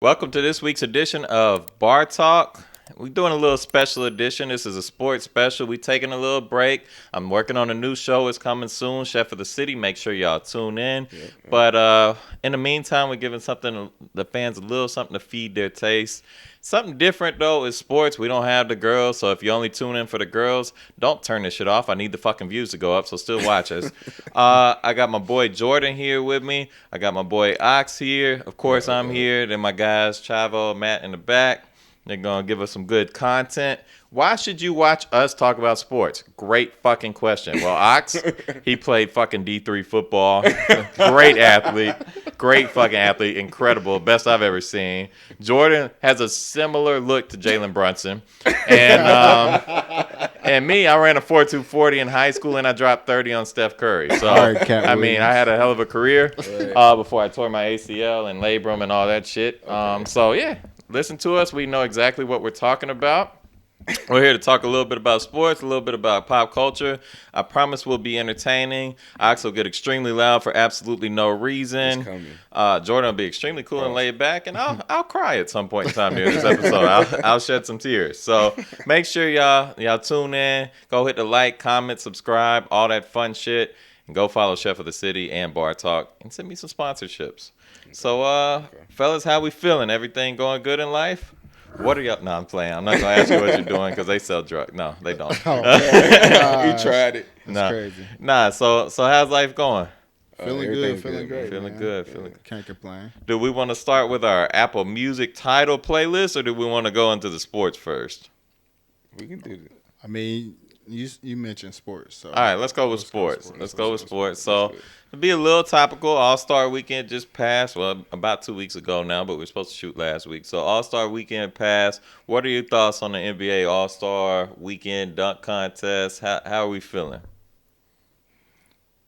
Welcome to this week's edition of Bar Talk. We're doing a little special edition. This is a sports special. We're taking a little break. I'm working on a new show. It's coming soon. Chef of the City. Make sure y'all tune in. Yeah. But in the meantime, we're giving the fans a little something to feed their taste. Something different, though, is sports. We don't have the girls, so if you only tune in for the girls, don't turn this shit off. I need the fucking views to go up, so still watch us. I got my boy Jordan here with me. I got my boy Ox here. Of course, I'm here. Then my guys, Chavo, Matt in the back. They're going to give us some good content. Why should you watch us talk about sports? Great fucking question. Well, Ox, he played fucking D3 football. Great athlete. Great fucking athlete. Incredible. Best I've ever seen. Jordan has a similar look to Jalen Brunson. And me, I ran a 4.240 in high school, and I dropped 30 on Steph Curry. So, I had a hell of a career before I tore my ACL and labrum and all that shit. So, yeah, listen to us. We know exactly what we're talking about. We're here to talk a little bit about sports, a little bit about pop culture. I promise we'll be entertaining. Ox will get extremely loud for absolutely no reason. Jordan will be extremely cool and laid back, and I'll cry at some point in time during this episode. I'll shed some tears. So make sure y'all tune in. Go hit the like, comment, subscribe, all that fun shit, and go follow Chef of the City and Bar Talk, and send me some sponsorships. So, fellas, how we feeling? Everything going good in life? What are y'all? No, I'm playing. I'm not going to ask you what you're doing because they sell drugs. No, they don't. You tried it. That's crazy. Nah, so how's life going? Feeling good, feeling great. Feeling good. Can't complain. Do we want to start with our Apple Music title playlist, or do we want to go into the sports first? We can do that. I mean, you mentioned sports. So. All right, let's go with sports. Let's go with sports. So, to be a little topical, All-Star Weekend just passed. Well, about 2 weeks ago now, but we were supposed to shoot last week. So, All-Star Weekend passed. What are your thoughts on the NBA All-Star Weekend dunk contest? How are we feeling?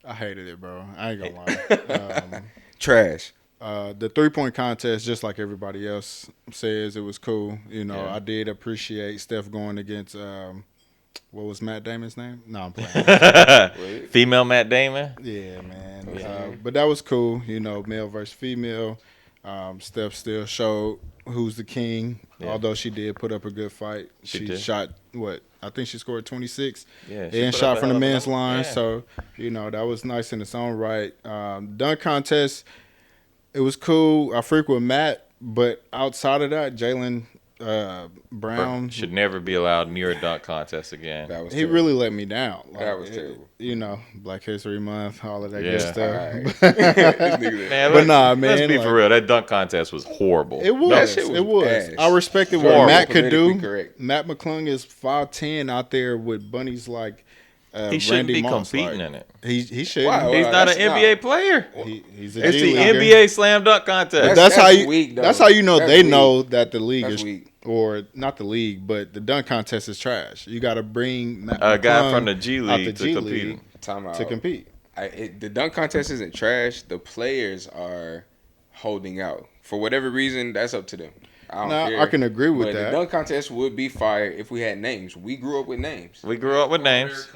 I hated it, bro. I ain't gonna lie. Trash. The 3-point contest, just like everybody else says, it was cool. You know, Yeah. I did appreciate Steph going against what was Matt Damon's name? No, I'm playing. Female Matt Damon? Yeah, man. But that was cool. You know, male versus female. Steph still showed who's the king, although she did put up a good fight. She shot, I think she scored 26. Yeah, and shot from the men's line. Yeah. So, you know, that was nice in its own right. Dunk contest, it was cool. I freak with Matt, but outside of that, Jalen Brown should never be allowed near a dunk contest again. He really let me down. Like, that was terrible. You know, Black History Month, all of that good stuff. Man, but nah, man. Let's be for real. That dunk contest was horrible. It was. It was. Ass. I respected what Horrible. Matt could do. Correct. Matt McClung is 5'10" out there with bunnies like He shouldn't Randy be Moss. competing Like, in it. He shouldn't. Wow. He's not an that's NBA player. He's a It's G the leaguer. NBA slam dunk contest. That's how you. weak, though. That's how you know That's they weak. know that the league That's is, weak. or not the league, but the dunk contest is trash. You got to bring Matt A guy McClung from the G out League the to G compete. League Time out. to compete. The dunk contest isn't trash. The players are holding out. For whatever reason, that's up to them. I don't Now, care. I can agree with But that. the dunk contest would be fire if we had names. We grew up with names. We grew up with names.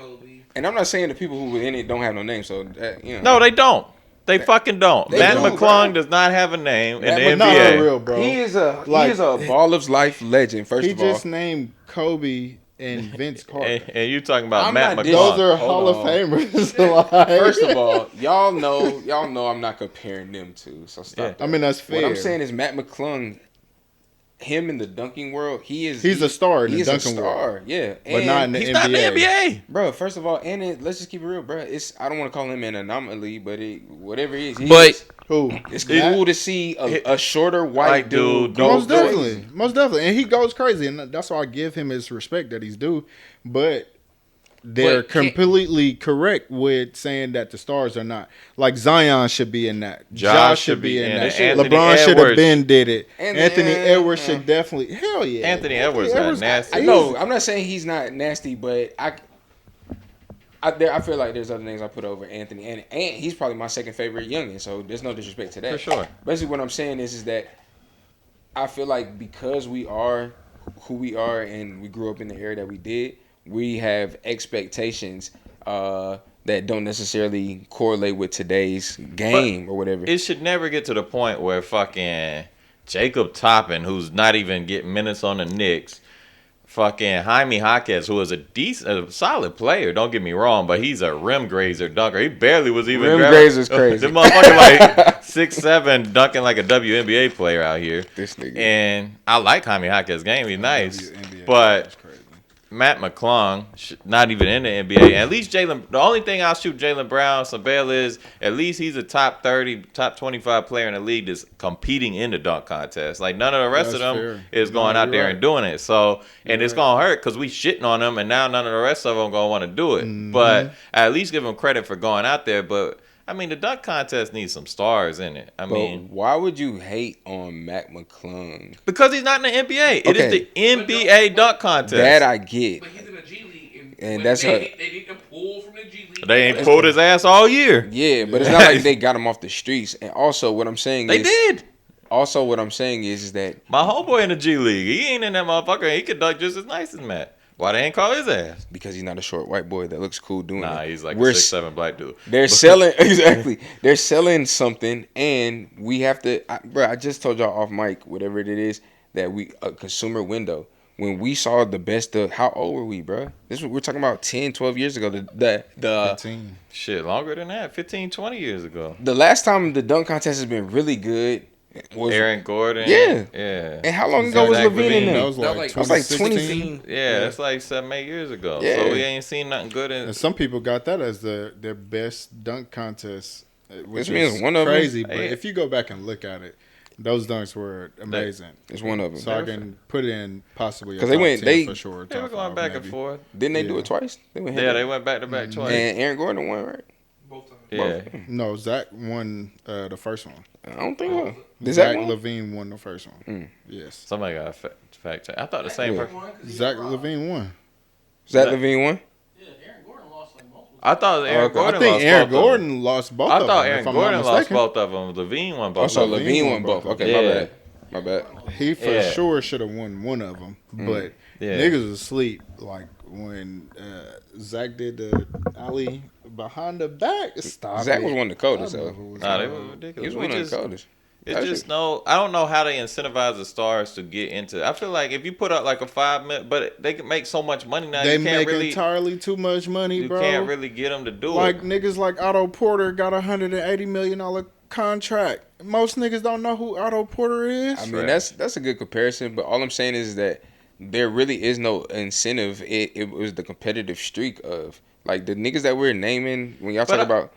And I'm not saying the people who were in it don't have no names. So, that, you know. No, they don't. They fucking don't. They Matt don't, McClung bro. does not have a name in the Matt Not NBA. for real, bro. He is a Like, ball of life legend, first He of all. just named Kobe and Vince Carter. And you talking about I'm Matt not McClung. Those are Hold Hall of on. Famers. Like, First of all, y'all know I'm not comparing them two. So stop. Yeah. that. I mean, that's fair. What I'm saying is Matt McClung, him in the dunking world, he's a star in the he's dunking a star, world. yeah. But not in the He's NBA. not in the NBA. Bro, first of all, let's just keep it real, bro. I don't want to call him an anomaly, but whatever he is, But Who? it's Matt? cool to see a shorter white dude go Most crazy. definitely. Most definitely. And he goes crazy. And that's why I give him his respect that he's due. But they're But can't- completely correct with saying that the stars are not. Like Zion should be in that. Josh should be in that. Anthony LeBron should have Edwards. been did it. And Anthony then- Edwards should definitely. Hell yeah. Anthony Edwards not nasty. I know. I'm not saying he's not nasty, but I feel like there's other names I put over Anthony, and he's probably my second favorite youngin. So there's no disrespect to that. For sure. Basically, what I'm saying is that I feel like because we are who we are and we grew up in the era that we did, we have expectations that don't necessarily correlate with today's game or whatever. It should never get to the point where fucking Jacob Toppin, who's not even getting minutes on the Knicks, fucking Jaime Jaquez, who is a solid player, don't get me wrong, but he's a rim grazer dunker. He barely was even rim grazer's crazy. The motherfucker like 6'7", dunking like a WNBA player out here. This nigga. And I like Jaime Jaquez's game. He's nice. But Matt McClung, not even in the NBA. At least Jaylen. The only thing I'll shoot Jaylen Brown some bail is at least he's a top 30, top 25 player in the league that's competing in the dunk contest. Like none of the rest of them is going out there and doing it. So it's gonna hurt because we shitting on them, and now none of the rest of them gonna want to do it. Mm-hmm. But I at least give them credit for going out there. But I mean, the dunk contest needs some stars in it. I mean, why would you hate on Mac McClung? Because he's not in the NBA. It is the NBA dunk contest. That I get. But he's in the G League, and that's they need to pull from the G League. They ain't pulled his ass all year. Yeah, but it's not like they got him off the streets. And also, what I'm saying is... They did. Also, what I'm saying is that... My homeboy in the G League, he ain't in that motherfucker. He could dunk just as nice as Matt. Why they ain't call his ass? Because he's not a short white boy that looks cool doing it. Nah, he's like a 6'7" black dude. They're selling exactly. They're selling something, and we have to. I just told y'all off mic, whatever it is, that a consumer window. When we saw the best of, how old were we, bro? We're talking about 10, 12 years ago. The 15. Shit, longer than that. 15, 20 years ago. The last time the dunk contest has been really good. Was Aaron Gordon. Yeah. And how long ago was Levine in there? That was like 2016. Yeah, that's like 7-8 years ago. Yeah. So we ain't seen nothing good in. And some people got that as their best dunk contest, which is is one of crazy. them. But if you go back and look at it, those dunks were amazing. It's one of them. So I can put in possibly a top they 10 for sure. They were going back and forth. Didn't they do it twice? They went back to back twice. And Aaron Gordon won, right? Both times. Yeah. No, Zach won the first one. I don't think so. Zach Levine won the first one. Yes. Somebody got a fact check. I thought the same person. Zach Levine won. Zach Levine won? Yeah, Aaron Gordon lost like multiple. I thought Aaron Gordon I think lost Aaron both of them. Gordon lost both of them. I thought Aaron Gordon lost both. both of them. Levine won both Oh, so of them. Levine won both. Okay, my bad. He for sure should have won one of them, but niggas was asleep. Like when Zach did the alley behind the back. Zach was one of the coldest, though. Nah, they were ridiculous. He was one of the coldest. It's just I don't know how they incentivize the stars to get into. I feel like if you put up like a 5 minute, but they can make so much money now. They you can't make really, entirely too much money, bro. You can't really get them to do like it. Niggas like Otto Porter got $180 million contract. Most niggas don't know who Otto Porter is. I mean, that's a good comparison, but all I'm saying is that there really is no incentive. It was the competitive streak of like the niggas that we're naming when y'all talk about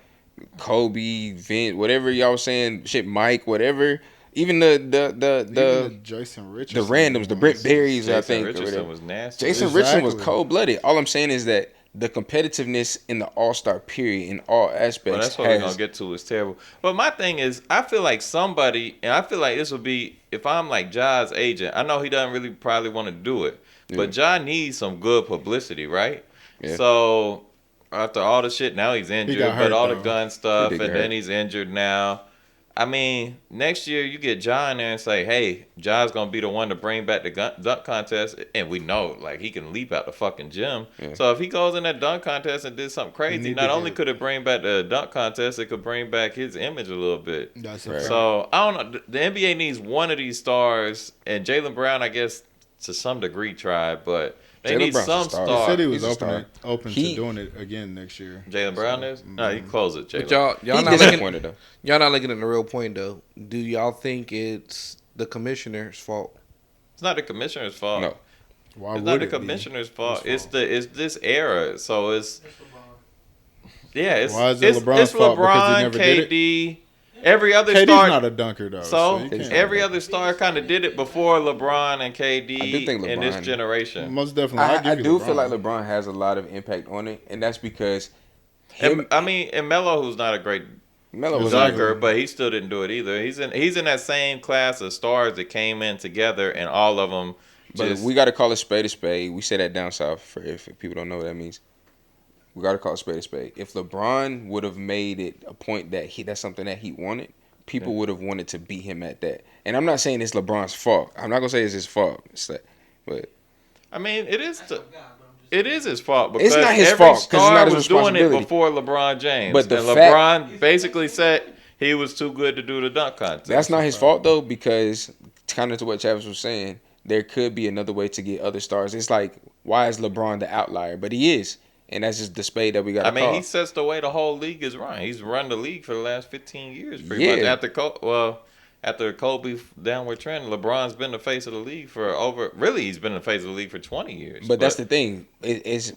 Kobe, Vince, whatever y'all was saying, shit, Mike, whatever. Even the Jason Richardson, the randoms, the Brent Berries, Jason I think. Richardson was nasty. Jason Richardson was cold blooded. All I'm saying is that the competitiveness in the All-Star period in all aspects. Well, that's what we're gonna get to is terrible. But my thing is, I feel like somebody, and I feel like this would be if I'm like Ja's agent. I know he doesn't really probably want to do it, but Ja needs some good publicity, right? Yeah. So after all the shit, now he's injured, but all the gun stuff, and then he's injured now. I mean, next year you get Ja in there and say, hey, Ja's going to be the one to bring back the dunk contest. And we know, like, he can leap out the fucking gym. Yeah. So if he goes in that dunk contest and did something crazy, not only could it bring back the dunk contest, it could bring back his image a little bit. That's right. So, I don't know. The NBA needs one of these stars. And Jaylen Brown, I guess, to some degree tried, but they need some star. He said he was open to doing it again next year. Jaylen Brown is? No, he closed it, Jaylen. But y'all not looking at the real point, though. Do y'all think it's the commissioner's fault? It's not the commissioner's fault. No. Why it's would not the it commissioner's fault. It's this era. So it's it's why is it LeBron's fault? Because he never KD. did it? Every other KD's star not a dunker though. So every other star kind of did it before LeBron and KD in this generation. Most definitely, I do feel like LeBron has a lot of impact on it, and that's because and Melo, who's not a great dunker, but he still didn't do it either. He's in that same class of stars that came in together, and all of them. But we got to call a spade a spade. We say that down south for if people don't know what that means. We got to call a spade a spade. If LeBron would have made it a point that that's something that he wanted, people would have wanted to beat him at that. And I'm not saying it's LeBron's fault. I'm not gonna say it's his fault. But I mean, it is. It is his fault because it's not his every fault because it's star not his was doing it responsibility. before LeBron James. But the and fact, LeBron basically said he was too good to do the dunk contest. That's not his fault though, because kind of to what Travis was saying, there could be another way to get other stars. It's like, why is LeBron the outlier? But he is. And that's just the spade that we got to call. he sets the way the whole league is run. He's run the league for the last 15 years pretty much. After Kobe downward trend, LeBron's been the face of the league he's been the face of the league for 20 years. But that's the thing.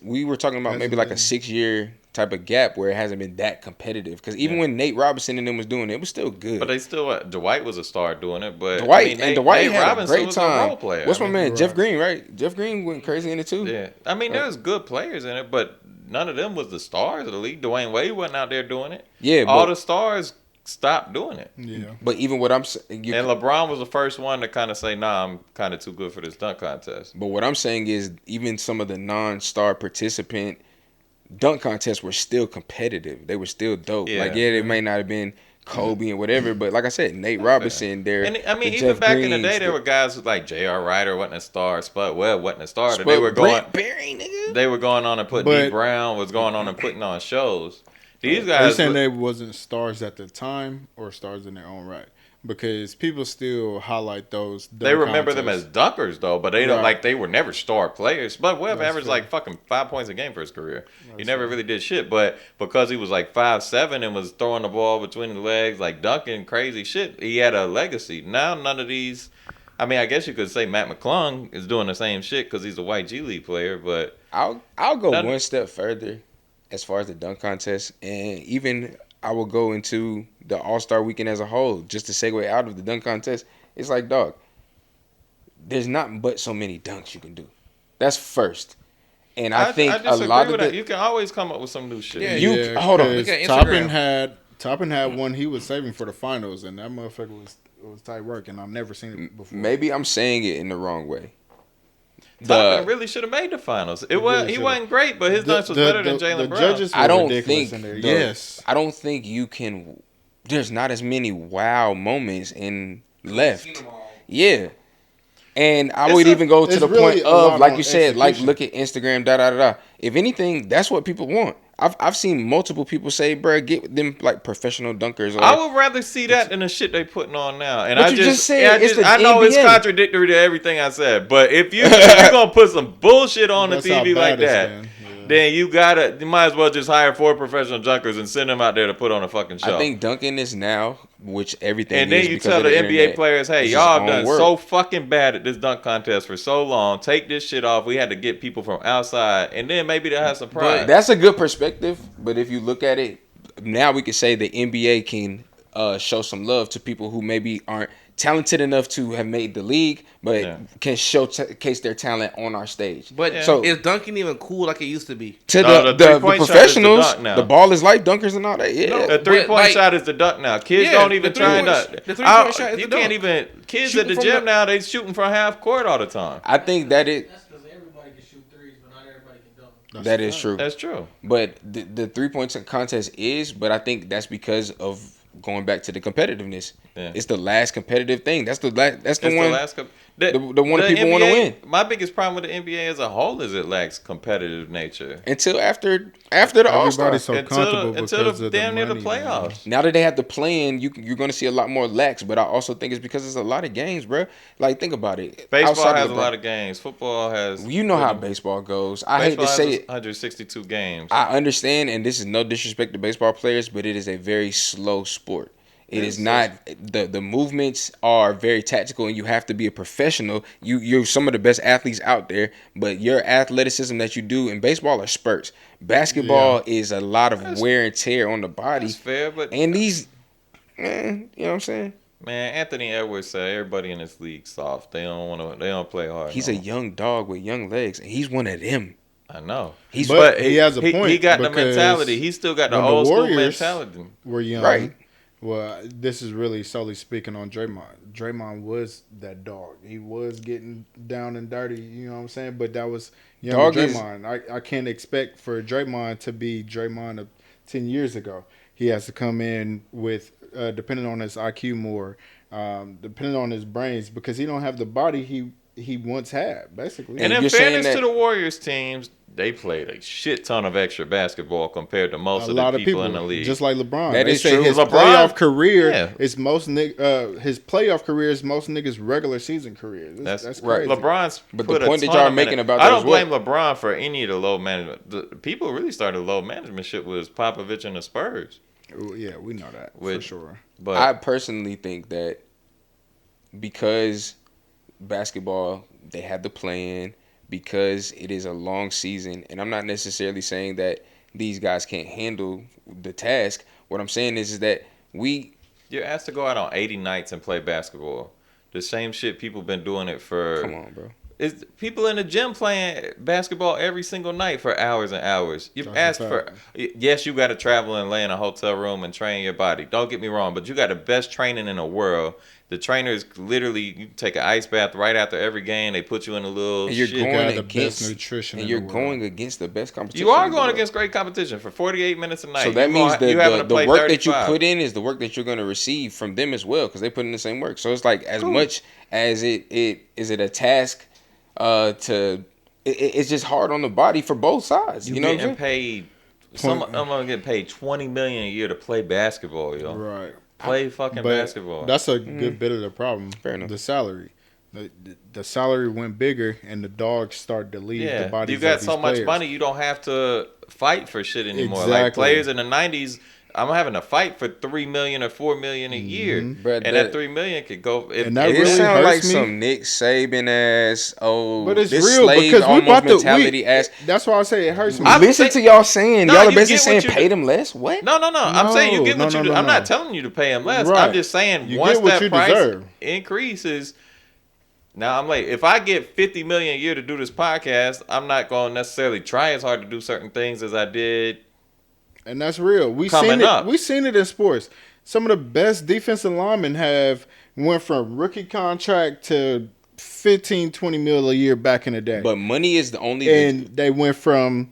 We were talking about maybe like a 6-year type of gap where it hasn't been that competitive. Because even when Nate Robinson and them was doing it, it was still good. But they still, Dwight was a star doing it. But Dwight Nate had Robinson a great was time. A role player. What's my man? Jeff Green, right? Jeff Green went crazy in it too. Yeah. There's good players in it, but none of them was the stars of the league. Dwayne Wade wasn't out there doing it. Yeah, all the stars stopped doing it. Yeah. But even what I'm saying, and LeBron was the first one to kind of say, "Nah, I'm kind of too good for this dunk contest." But what I'm saying is, even some of the non-star participant dunk contests were still competitive. They were still dope. Yeah. They may not have been Kobe and whatever, but like I said, Nate Robinson there. And even back in the day, there were guys like J.R. Ryder wasn't a star, Spud Webb wasn't a star. They were going, Barry, nigga. They were going on and putting. D. Brown was going on and putting on shows. These guys. Are you saying they wasn't stars at the time or stars in their own right? Because people still highlight those. They remember them as dunkers though, but they don't they were never star players. But Webb averaged like fucking 5 points a game for his career. He never really did shit, but because he was like 5'7" and was throwing the ball between the legs, like dunking crazy shit, he had a legacy. Now none of these. I guess you could say Matt McClung is doing the same shit because he's a white G League player, but I'll go one step further as far as the dunk contest, and even I will go into the All-Star weekend as a whole, just to segue out of the dunk contest. It's like, dog, there's not but so many dunks you can do. That's first. And I think a lot of that. You can always come up with some new shit. Yeah, hold on. Toppin had one he was saving for the finals, and that motherfucker was tight work, and I've never seen it before. Maybe I'm saying it in the wrong way. Toppin really should have made the finals. He wasn't great, but his dunks was better than Jaylen Brown. Judges I don't think you can. There's not as many wow moments left. Yeah. And I would even go to the point of, like you said, like look at Instagram, If anything, that's what people want. I've seen multiple people say, bro, get them like professional dunkers. I would rather see that than the shit they putting on now. And I just said I know it's contradictory to everything I said, but if you're gonna put some bullshit on the TV like that, then you might as well just hire 4 professional dunkers and send them out there to put on a fucking show. I think dunking is now, which everything and then is you tell the NBA players, hey, y'all done so fucking bad at this dunk contest for so long. Take this shit off. We had to get people from outside, and then maybe they'll have some pride. But that's a good perspective. But if you look at it, now we can say the NBA can show some love to people who maybe aren't talented enough to have made the league, but can showcase their talent on our stage. But so is dunking even cool like it used to be? To the professionals, the ball is like dunkers and all that. Yeah, no, the 3-point shot is the dunk now. Kids don't even try and dunk. The 3-point shot is you the can't dunk. even. Kids at the gym now, they shooting from half court all the time. I think that it. That's because everybody can shoot threes, but not everybody can dunk. That is true. That's true. But the 3-point contest is, but I think that's because of going back to the competitiveness. Yeah. It's the last competitive thing. That's the one. The one people want to win. My biggest problem with the NBA as a whole is it lacks competitive nature. Until after the All-Star. So comfortable until the damn near the playoffs. Now that they have the play-in, you're going to see a lot more lax. But I also think it's because there's a lot of games, bro. Like, think about it. Baseball has a lot of games. Football has. You know how baseball goes. I hate to say it. 162 games. I understand, and this is no disrespect to baseball players, but it is a very slow sport. It is not the movements are very tactical, and you have to be a professional. You're some of the best athletes out there, but your athleticism that you do in baseball are spurts. Basketball is a lot of wear and tear on the body. That's fair, but these, you know what I'm saying? Man, Anthony Edwards said everybody in this league soft. They don't play hard. He's a young dog with young legs, and he's one of them. I know. He has a point. He got the mentality. He still got the old school mentality. We're young, right? Well, this is really solely speaking on Draymond. Draymond was that dog. He was getting down and dirty, you know what I'm saying? But that was young Draymond. I can't expect for Draymond to be Draymond of 10 years ago. He has to come in with, depending on his IQ more, depending on his brains, because he don't have the body he he once had, basically. And in fairness to the Warriors teams, they played a shit ton of extra basketball compared to most of the people in the league. Just like LeBron. That is true. His playoff career is most his playoff career is most niggas' regular season career. That's right. crazy. LeBron's but the point that y'all are making about I don't blame LeBron for any of the low management. The people really started low management shit was Popovich and the Spurs. Yeah, we know that for sure. But I personally think that because basketball, they have the play-in, because it is a long season, and I'm not necessarily saying that these guys can't handle the task. What I'm saying is that you're asked to go out on 80 nights and play basketball. The same shit people been doing it for. Come on, bro. Is people in the gym playing basketball every single night for hours and hours. You've asked for. Yes, you got to travel and lay in a hotel room and train your body. Don't get me wrong, but you got the best training in the world. The trainers literally, you take an ice bath right after every game. They put you in a little. And you're shit. going against the best nutrition. And you're going against the best competition. You are going against great competition for 48 minutes a night. So that means the work that you put in is the work that you're going to receive from them as well, because they put in the same work. So it's like as much as it is a task. It's just hard on the body for both sides. You know, getting paid. I'm gonna get paid $20 million a year to play basketball, yo. Right. Play fucking basketball. That's a good bit of the problem. Fair enough. The salary. The salary went bigger, and the dogs started to leave the bodies. You got of these so much players. money, you don't have to fight for shit anymore. Exactly. Like players in the '90s. I'm having to fight for $3 million or $4 million a year, but and that $3 million could go. And that it really sounds like me. some Nick Saban ass. But it's real because we about mentality ass. That's why I say it hurts me. Listen to y'all saying y'all are basically saying pay them less. What? No. I'm saying you get what you. I'm not telling you to pay them less. Right. I'm just saying you once get what that you price deserve. increases. Now I'm like, if I get $50 million a year to do this podcast, I'm not going to necessarily try as hard to do certain things as I did. And that's real. We seen it in sports. Some of the best defensive linemen went from rookie contract to 15, 20 mil a year back in the day. But money is the only. And they went from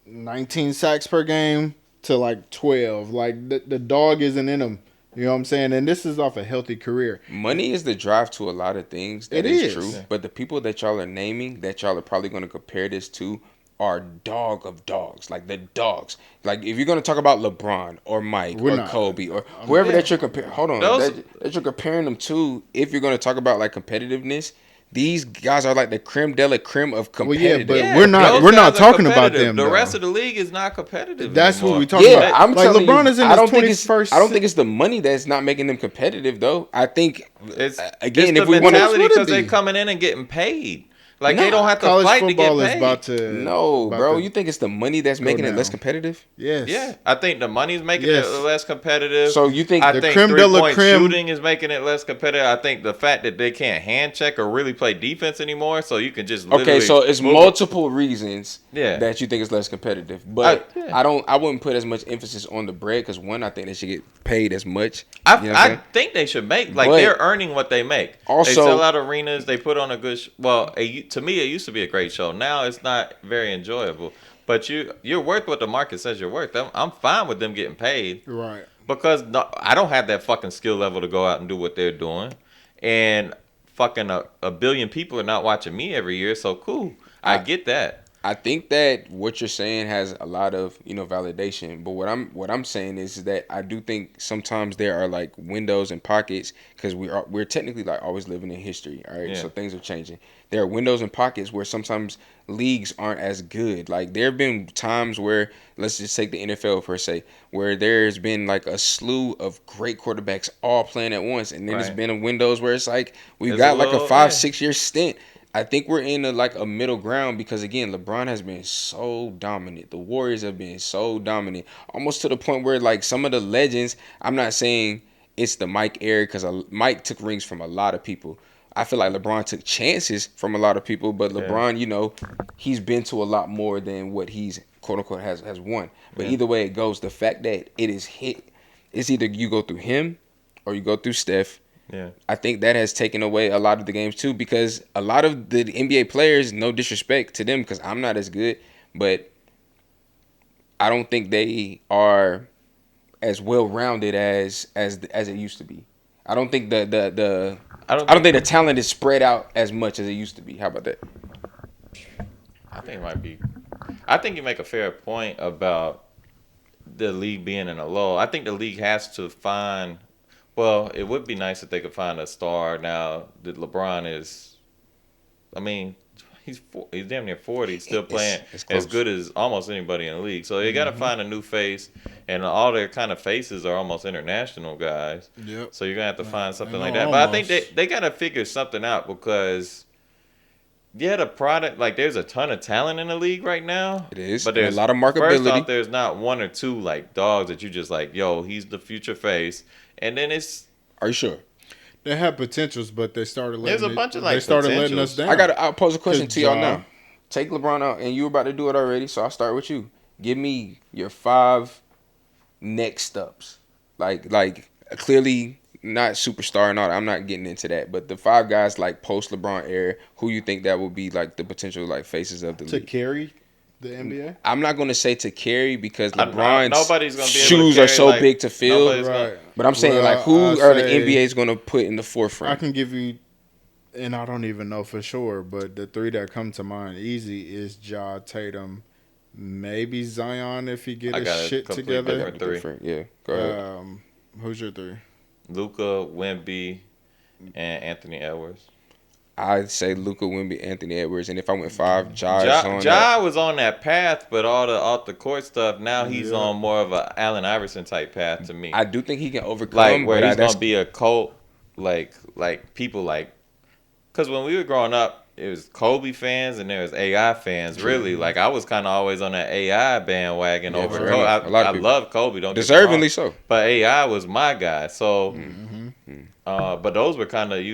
19 sacks per game to like 12. Like the dog isn't in them. You know what I'm saying? And this is off a healthy career. Money is the drive to a lot of things. That is true. Yeah. But the people that y'all are naming, that y'all are probably going to compare this to, are dog of dogs, like the dogs. Like if you're gonna talk about LeBron or Mike Kobe or whoever that you're comparing, that you're comparing them to. If you're gonna talk about like competitiveness, these guys are like the creme de la creme of competitive. Well, yeah, but we're not talking about them. The rest of the league is not competitive. That's anymore. what we talking about. I'm like telling LeBron you, is in his 21st. I don't think it's the money that's not making them competitive, though. I think it's if we want to, because they coming in and getting paid. Like they don't have to fight to get paid. Bro. You think it's the money that's making it less competitive? Yes. Yeah, I think the money's making it less competitive. So you think I think three-point shooting is making it less competitive. I think the fact that they can't hand check or really play defense anymore, so you can just so it's multiple reasons that you think it's less competitive. But I wouldn't put as much emphasis on the bread because one, I think they should get paid as much. I think they should make they're earning what they make. Also, they sell out arenas. They put on a good. To me, it used to be a great show. Now it's not very enjoyable. But you're worth what the market says you're worth. I'm fine with them getting paid. Right. Because I don't have that fucking skill level to go out and do what they're doing. And fucking a billion people are not watching me every year. So cool. I get that. I think that what you're saying has a lot of, validation. But what I'm saying is that I do think sometimes there are like windows and pockets because we're technically like always living in history. All right. Yeah. So things are changing. There are windows and pockets where sometimes leagues aren't as good. Like there have been times where, let's just take the NFL per se, where there's been like a slew of great quarterbacks all playing at once. And then there's been windows where it's like we've got like a 5-6 year stint. I think we're in a middle ground because, again, LeBron has been so dominant. The Warriors have been so dominant. Almost to the point where, like, some of the legends, I'm not saying it's the Mike era because Mike took rings from a lot of people. I feel like LeBron took chances from a lot of people, but LeBron, he's been to a lot more than what he's, quote-unquote, has won. But either way it goes, the fact that it is hit, it's either you go through him or you go through Steph. Yeah, I think that has taken away a lot of the games too because a lot of the NBA players, no disrespect to them because I'm not as good, but I don't think they are as well-rounded as it used to be. I don't think I don't think the talent is spread out as much as it used to be. How about that? I think it might be. I think you make a fair point about the league being in a lull. I think the league has to find. Well, it would be nice if they could find a star now that LeBron is. I mean, he's damn near 40, still playing as good as almost anybody in the league. So you got to find a new face, and all their kind of faces are almost international guys. Yep. So you're gonna have to find something like that. But I think they got to figure something out because. Yeah, the product, like, there's a ton of talent in the league right now. It is. But there's a lot of marketability. First off, there's not one or two, like, dogs that you just like, yo, he's the future face. And then it's... Are you sure? They have potentials, but they started letting There's a bunch of, like, they started letting us down. I'll pose a question to y'all now. Take LeBron out, and you were about to do it already, so I'll start with you. Give me your 5 next ups. Like clearly... Not superstar and all that. I'm not getting into that. But the 5 guys like post LeBron era, who you think that would be like the potential like faces of the league? To carry the NBA? I'm not going to say to carry because LeBron's nobody's gonna be able shoes to carry, are so like, big to fill. Right. But I'm saying like who are the NBA's going to put in the forefront? I can give you, and I don't even know for sure, but the 3 that come to mind easy is Ja, Tatum, maybe Zion if he get his shit together. Different. Yeah, go ahead. Who's your 3? Luka, Wemby, and Anthony Edwards. I'd say Luka, Wemby, Anthony Edwards, and if I went 5, Ja was on that path, but all the off the court stuff. Now he's on more of a Allen Iverson type path to me. I do think he can overcome, like where he's gonna be a cult, like people like. Because when we were growing up, it was Kobe fans and there was AI fans. Really, like I was kind of always on that AI bandwagon over Kobe. I love Kobe, don't deservingly so. But AI was my guy. So, but those were kind of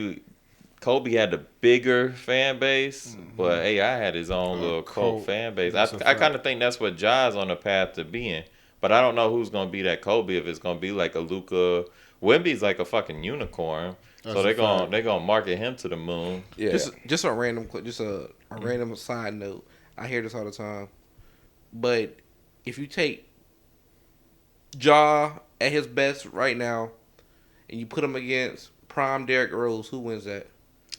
Kobe had the bigger fan base, but AI had his own little cult fan base. I kind of think that's what Ja's on the path to being. But I don't know who's gonna be that Kobe. If it's gonna be like a Luka, Wemby's like a fucking unicorn. So they're gonna market him to the moon. Yeah. Just a random side note. I hear this all the time. But if you take Ja at his best right now and you put him against prime Derrick Rose, who wins that?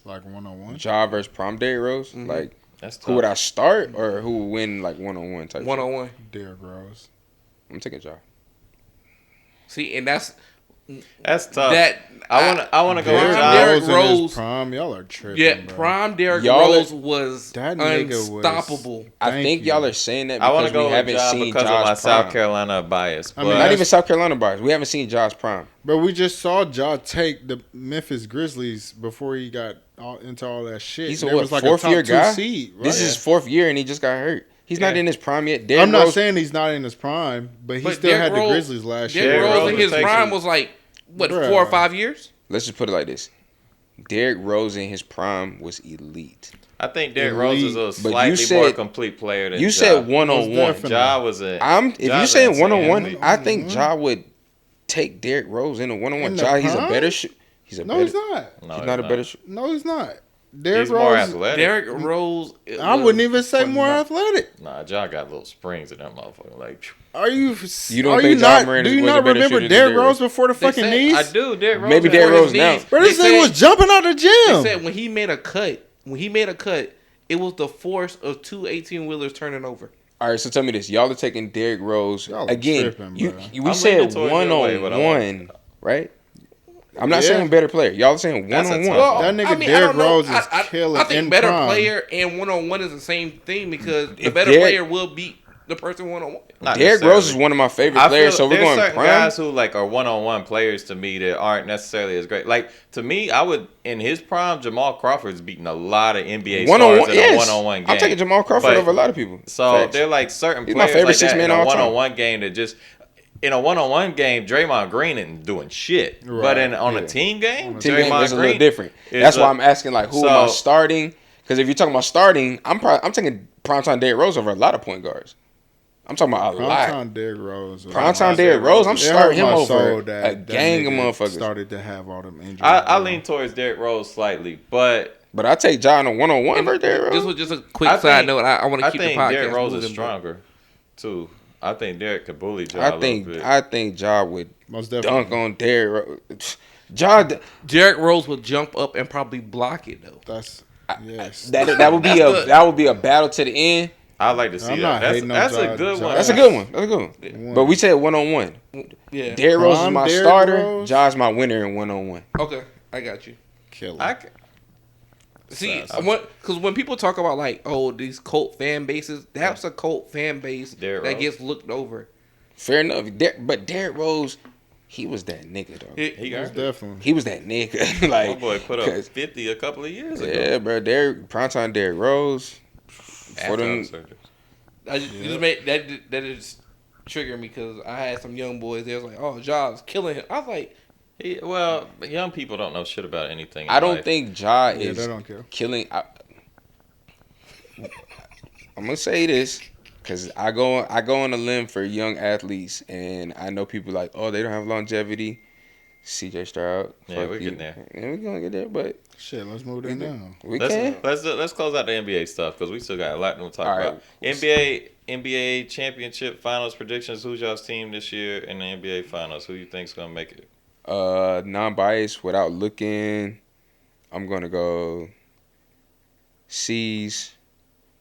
Like 1-on-1? Ja versus prime Derrick Rose? Mm-hmm. Like that's tough. Who would I start or who would win like 1-on-1 type? 1-on-1. Derrick Rose. I'm taking Ja. See, and that's tough. I want to go with Derrick Rose. Prime, y'all are tripping. Yeah, bro. prime Derrick Rose was unstoppable. I think y'all are saying that because I want to go we haven't seen because Ja's of my prime. South Carolina bias. I mean, not even South Carolina bias. We haven't seen Ja's prime. But we just saw Ja take the Memphis Grizzlies before he got into all that shit. He's a fourth-year guy? Seed, right? This is his 4th year, and he just got hurt. He's not in his prime yet. Derrick I'm not Rose, saying he's not in his prime, but he still had the Grizzlies last year. Derrick Rose in his prime was like, what, 4 or 5 years? Let's just put it like this. Derrick Rose in his prime was elite. I think Derrick Rose is a slightly more complete player than you said 1-on-1. Ja was a. If you saying 1-on-1, I think Ja would take Derrick Rose in a 1-on-1. Ja, he's a better shooter. He's not. He's not a better shooter. No, he's not. He's more athletic. Derrick Rose. I wouldn't even say more athletic. Nah, Ja got little springs in that motherfucker. Like, are you? You don't think Ja Morant do you not remember Derrick Rose before the fucking knees? I do. Derrick Rose. Maybe Derrick Rose now. But this thing was jumping out the gym. They said when he made a cut, it was the force of 2 18-wheelers turning over. All right, so tell me this: y'all are taking Derrick Rose again. Tripping, we said 1-on-1, right? I'm not saying better player. Y'all are saying 1-on-1. Well, that nigga Derrick Rose is killing. I think better player and 1-on-1 is the same thing because the better player will beat the person 1-on-1. Derrick Rose is one of my favorite players, so we're going certain prime. Guys who like are 1-on-1 players to me that aren't necessarily as great. Like to me, I would in his prime, Jamal Crawford's beating a lot of NBA stars in a 1-on-1 game. I'm taking Jamal Crawford over a lot of people. So they're like certain players like that in a 1-on-1 game that just. In a 1-on-1 game, Draymond Green isn't doing shit. Right. But on a team game, Draymond is a little different. That's why I'm asking, like, who am I starting? Because if you're talking about starting, I'm taking primetime Derrick Rose over a lot of point guards. I'm talking about a lot. Primetime Derrick Rose. Primetime Derrick Rose. I'm starting him over a gang of motherfuckers. Started to have all them injuries. I lean towards Derrick Rose slightly, but I take Ja in a 1-on-1 versus Derrick Rose. This was just a quick side note. I want to keep the podcast. I think Derrick Rose is stronger too. I think Derrick could bully Ja a little bit. I think Ja would most dunk on Derrick Rose. Derrick Rose would jump up and probably block it though. That would be a battle to the end. I like to see that. That's a good one. That's a good one. But we said 1-on-1. Yeah. Derrick Rose is my starter. Ja's my winner in 1-on-1. Okay, I got you. Killer. See, because when people talk about like, oh, these cult fan bases, that's a cult fan base that gets looked over. Fair enough, but Derrick Rose, he was that nigga though. He was definitely. He was that nigga. Like, my boy put up 50 a couple of years ago. Yeah, bro. Primetime Derrick Rose. For them, that just triggered me because I had some young boys. They was like, "Oh, Ja's killing him." I was like, young people don't know shit about anything. I don't think Ja is they don't care. killing. I'm gonna say this because I go on a limb for young athletes, and I know people like, oh, they don't have longevity. CJ Stroud. Yeah, we're getting there. Yeah, we're gonna get there, but shit, let's move there now. Let's close out the NBA stuff because we still got a lot to talk about. NBA championship finals predictions. Who's y'all's team this year in the NBA finals? Who you think's gonna make it? Non-biased, without looking, I'm gonna go C's.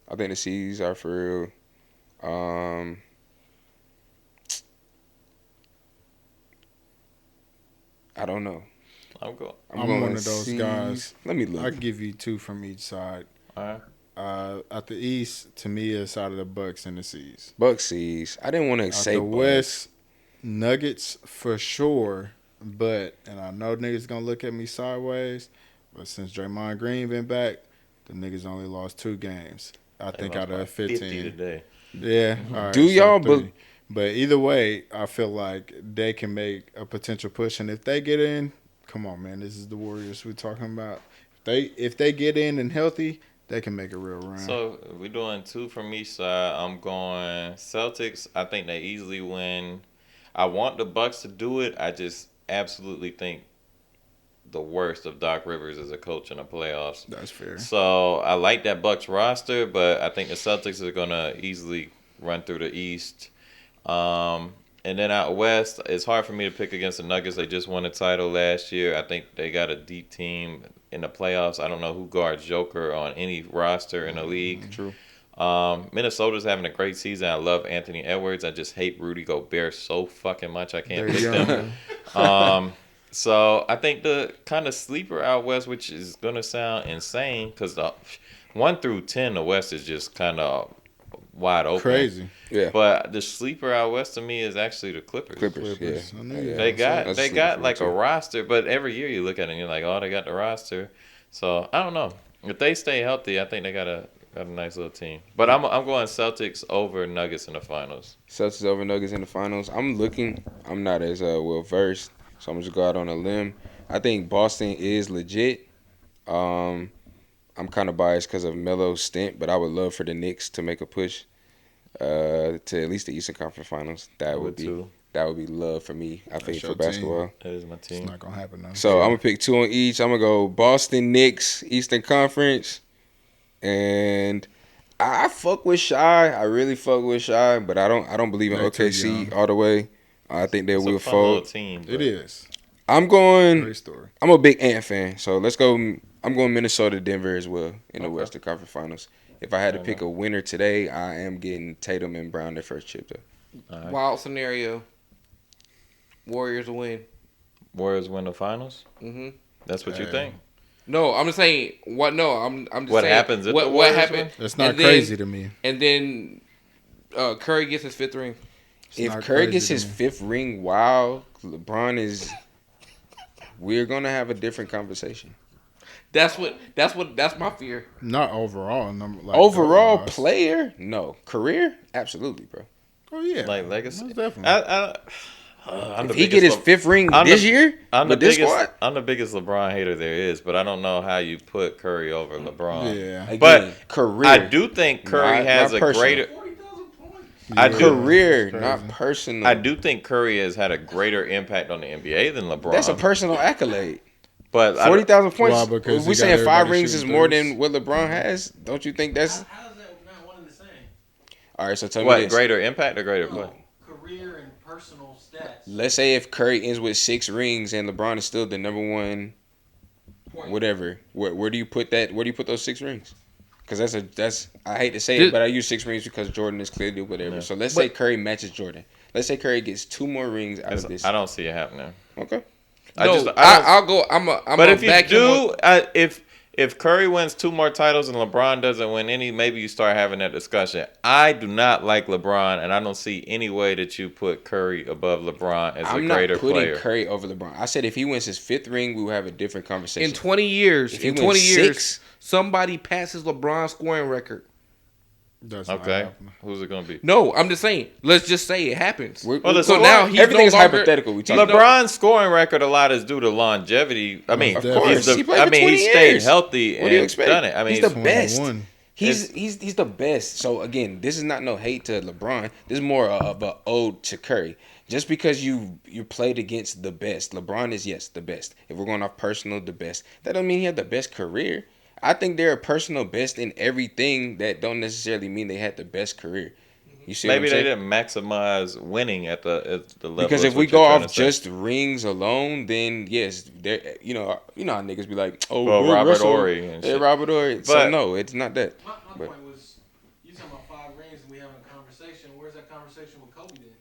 I think the C's are for real. I don't know. I'm one of those guys. Let me look. I give you two from each side. All right. At the East, to me, it's out of the Bucks and the C's. Bucks, C's. I didn't want to say the Bucks. West, Nuggets for sure. But, and I know niggas gonna look at me sideways, but since Draymond Green been back, the niggas only lost 2 games. I think out of 15. 50 today. Yeah. All right, Do y'all believe? But either way, I feel like they can make a potential push, and if they get in, come on, man, this is the Warriors we're talking about. If they get in and healthy, they can make a real run. So we're doing 2 from each side. I'm going Celtics. I think they easily win. I want the Bucks to do it. I just absolutely think the worst of Doc Rivers as a coach in the playoffs. That's fair. So I like that Bucks roster, but I think the Celtics are gonna easily run through the East. And then out west, it's hard for me to pick against the Nuggets. They just won a title last year. I think they got a deep team in the playoffs. I don't know who guards Joker on any roster in the league. True. Minnesota's having a great season. I love Anthony Edwards. I just hate Rudy Gobert so fucking much. I can't pick them. So I think the kind of sleeper out west, which is going to sound insane because the 1 through 10, the West is just kind of wide open. Crazy. Yeah. But the sleeper out west to me is actually the Clippers. Yeah. They got like a roster, but every year you look at it and you're like, oh, they got the roster. So I don't know. If they stay healthy, I think they got a nice little team. But I'm going Celtics over Nuggets in the finals. Celtics over Nuggets in the finals. I'm not as well versed, so I'm just go out on a limb. I think Boston is legit. I'm kind of biased because of Melo's stint, but I would love for the Knicks to make a push to at least the Eastern Conference Finals. That would be love for me. I think for basketball. That is my team. It's not gonna happen though. So I'm gonna pick 2 on each. I'm gonna go Boston, Knicks, Eastern Conference, and I fuck with Shy. I really fuck with Shy, but I don't believe in OKC all the way. I think they will fold. Team, it is. I'm going. Great story. I'm a big Ant fan, so let's go. I'm going Minnesota, Denver as well in the Western Conference Finals. If I had to pick a winner today, I am getting Tatum and Brown their first chip though. Right. Wild scenario. Warriors win. Warriors win the finals. Mm-hmm. That's what you think? No, I'm just saying what. No, I'm just what saying happens. If what happened? That's not crazy to me. And then Curry gets his 5th ring. If Curry gets his 5th ring, wow, LeBron is. We're gonna have a different conversation. That's my fear. Not overall. Overall player, no. Career, absolutely, bro. Oh yeah, like legacy, most definitely. If he get his 5th ring this year with this squad, I'm the biggest LeBron hater there is, but I don't know how you put Curry over LeBron. Yeah, again, but career. I do think Curry has a greater. Career, not personal. I do think Curry has had a greater impact on the NBA than LeBron. That's a personal accolade. But 40,000 points. Well, because we saying 5 rings is more than what LeBron has. Don't you think that's? How is that not one and the same? All right, so tell me what this. greater impact or greater play? Career and personal stats. Let's say if Curry ends with 6 rings and LeBron is still the number one, whatever. Where do you put that? Where do you put those 6 rings? Because that's I hate to say it, but I use 6 rings because Jordan is clearly whatever. Yeah. So let's say Curry matches Jordan. Let's say Curry gets 2 more rings out of this. I don't see it happening. Okay. I'll go. But if you do, if Curry wins 2 more titles and LeBron doesn't win any, maybe you start having that discussion. I do not like LeBron, and I don't see any way that you put Curry above LeBron as a greater player. I'm not putting Curry over LeBron. I said if he wins his 5th ring, we will have a different conversation. In 20 years, somebody passes LeBron's scoring record. Okay, who's it gonna be? No, I'm just saying. Let's just say it happens. So now everything is hypothetical. LeBron's scoring record a lot is due to longevity. I mean, of course, he stayed healthy and done it. I mean, he's the best. He's the best. So again, this is not no hate to LeBron. This is more of an ode to Curry. Just because you played against the best, LeBron is the best. If we're going off personal, the best. That don't mean he had the best career. I think they're a personal best in everything. That don't necessarily mean they had the best carery. You see, maybe they didn't maximize winning at the level. Because if we go off just rings alone, then yes, you know how niggas be like, Robert Horry and shit. Robert Horry. So no, it's not that. My point was, you talking about 5 rings and we having a conversation. Where's that conversation with Kobe then?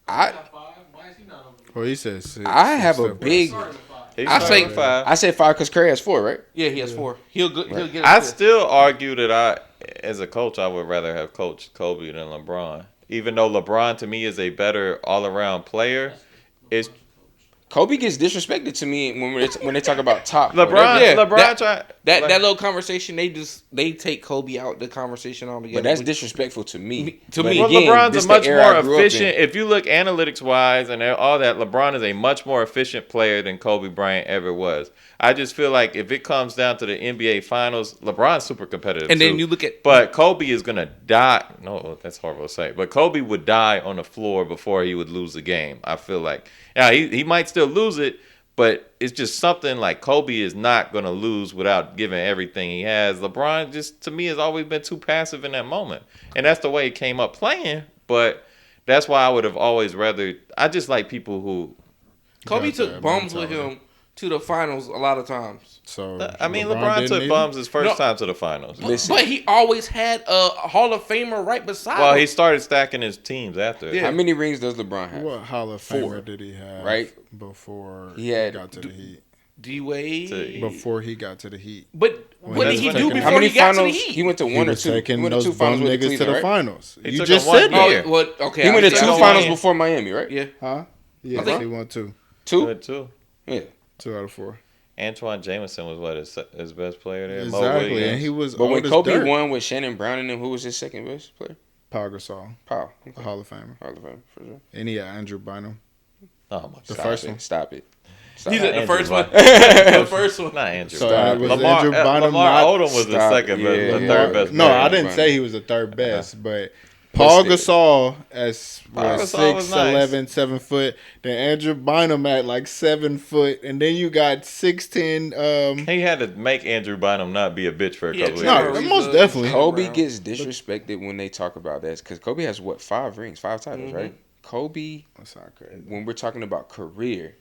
I got 5. Why is he not over there? Well, he says 6. I have a big. I say 5. I said 5 because Curry has 4, right? Yeah, he has 4. He'll get. I still argue that as a coach, I would rather have coached Kobe than LeBron. Even though LeBron to me is a better all-around player, Kobe gets disrespected to me when they talk about top. That little conversation. They take Kobe out the conversation altogether. But that's disrespectful to me. Well, LeBron's a much more efficient. If you look analytics wise and all that, LeBron is a much more efficient player than Kobe Bryant ever was. I just feel like if it comes down to the NBA Finals, LeBron's super competitive. And then you look at, but Kobe is gonna die. No, that's horrible to say. But Kobe would die on the floor before he would lose the game. I feel like. Now, he might still lose it, but it's just something like Kobe is not going to lose without giving everything he has. LeBron just, to me, has always been too passive in that moment. And that's the way he came up playing, but that's why I would have always rather – I just like people who – Kobe took bums with him to the finals a lot of times. So I mean, LeBron took bums his first time to the finals. But he always had a Hall of Famer right beside him. Well, he started stacking his teams after. Yeah. How many rings does LeBron have? What Hall of Famer did he have before he got to the Heat? D-Wade. Before he got to the Heat. But what did he do before how many he got finals? to the Heat? He went to 1 or 2. Taking He went those to 2 finals with niggas to the finals. You just said that. Okay. He went to 2 finals before Miami, right? Yeah. Huh? Yeah, he won 2. 2? Yeah. 2 out of 4. Antoine Jameson was his best player there. Exactly, and he was. But when Kobe won with Shannon Brown and them, who was his second best player? Pau Gasol. Pau, a Hall of Famer. Hall of Famer for sure. And he had Andrew Bynum. Oh my! The first one. Stop it. He's at the first one. The first one. Not Andrew. So Andrew Bynum. Lamar Odom was the second best, the third best. No, I didn't say he was the third best, but. Paul Gasol at 6'11", 7 foot. Then Andrew Bynum at like 7 foot, and then you got 6'10". He had to make Andrew Bynum not be a bitch for a couple of years. No, most definitely. Kobe gets disrespected when they talk about that because Kobe has 5 rings, 5 titles, right? Kobe. That's not crazy. When we're talking about career,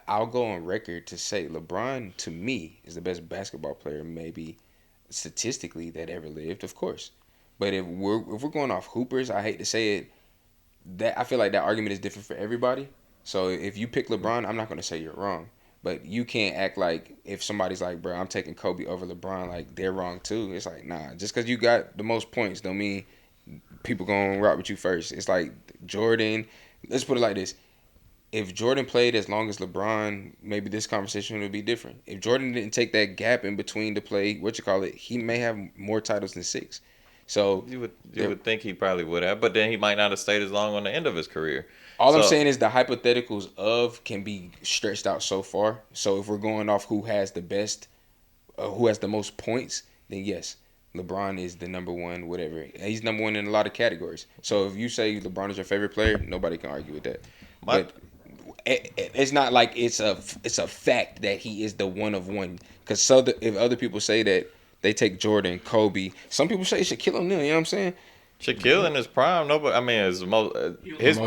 I'll go on record to say LeBron to me is the best basketball player, maybe statistically that ever lived, of course. But if we're going off hoopers, I hate to say it, that I feel like that argument is different for everybody. So if you pick LeBron, I'm not going to say you're wrong. But you can't act like if somebody's like, bro, I'm taking Kobe over LeBron, like they're wrong too. It's like, nah, just because you got the most points don't mean people going to rock with you first. It's like Jordan. Let's put it like this. If Jordan played as long as LeBron, maybe this conversation would be different. If Jordan didn't take that gap in between to play, he may have more titles than 6. So you would think he probably would have, but then he might not have stayed as long on the end of his career. I'm saying is the hypotheticals can be stretched out so far. So if we're going off who has the best, who has the most points, then yes, LeBron is the number one. Whatever, he's number one in a lot of categories. So if you say LeBron is your favorite player, nobody can argue with that. But it's not like it's a fact that he is the one of one. Because if other people say that. They take Jordan, Kobe. Some people say Shaquille O'Neal, you know what I'm saying? Shaquille in his prime, nobody. I mean, his most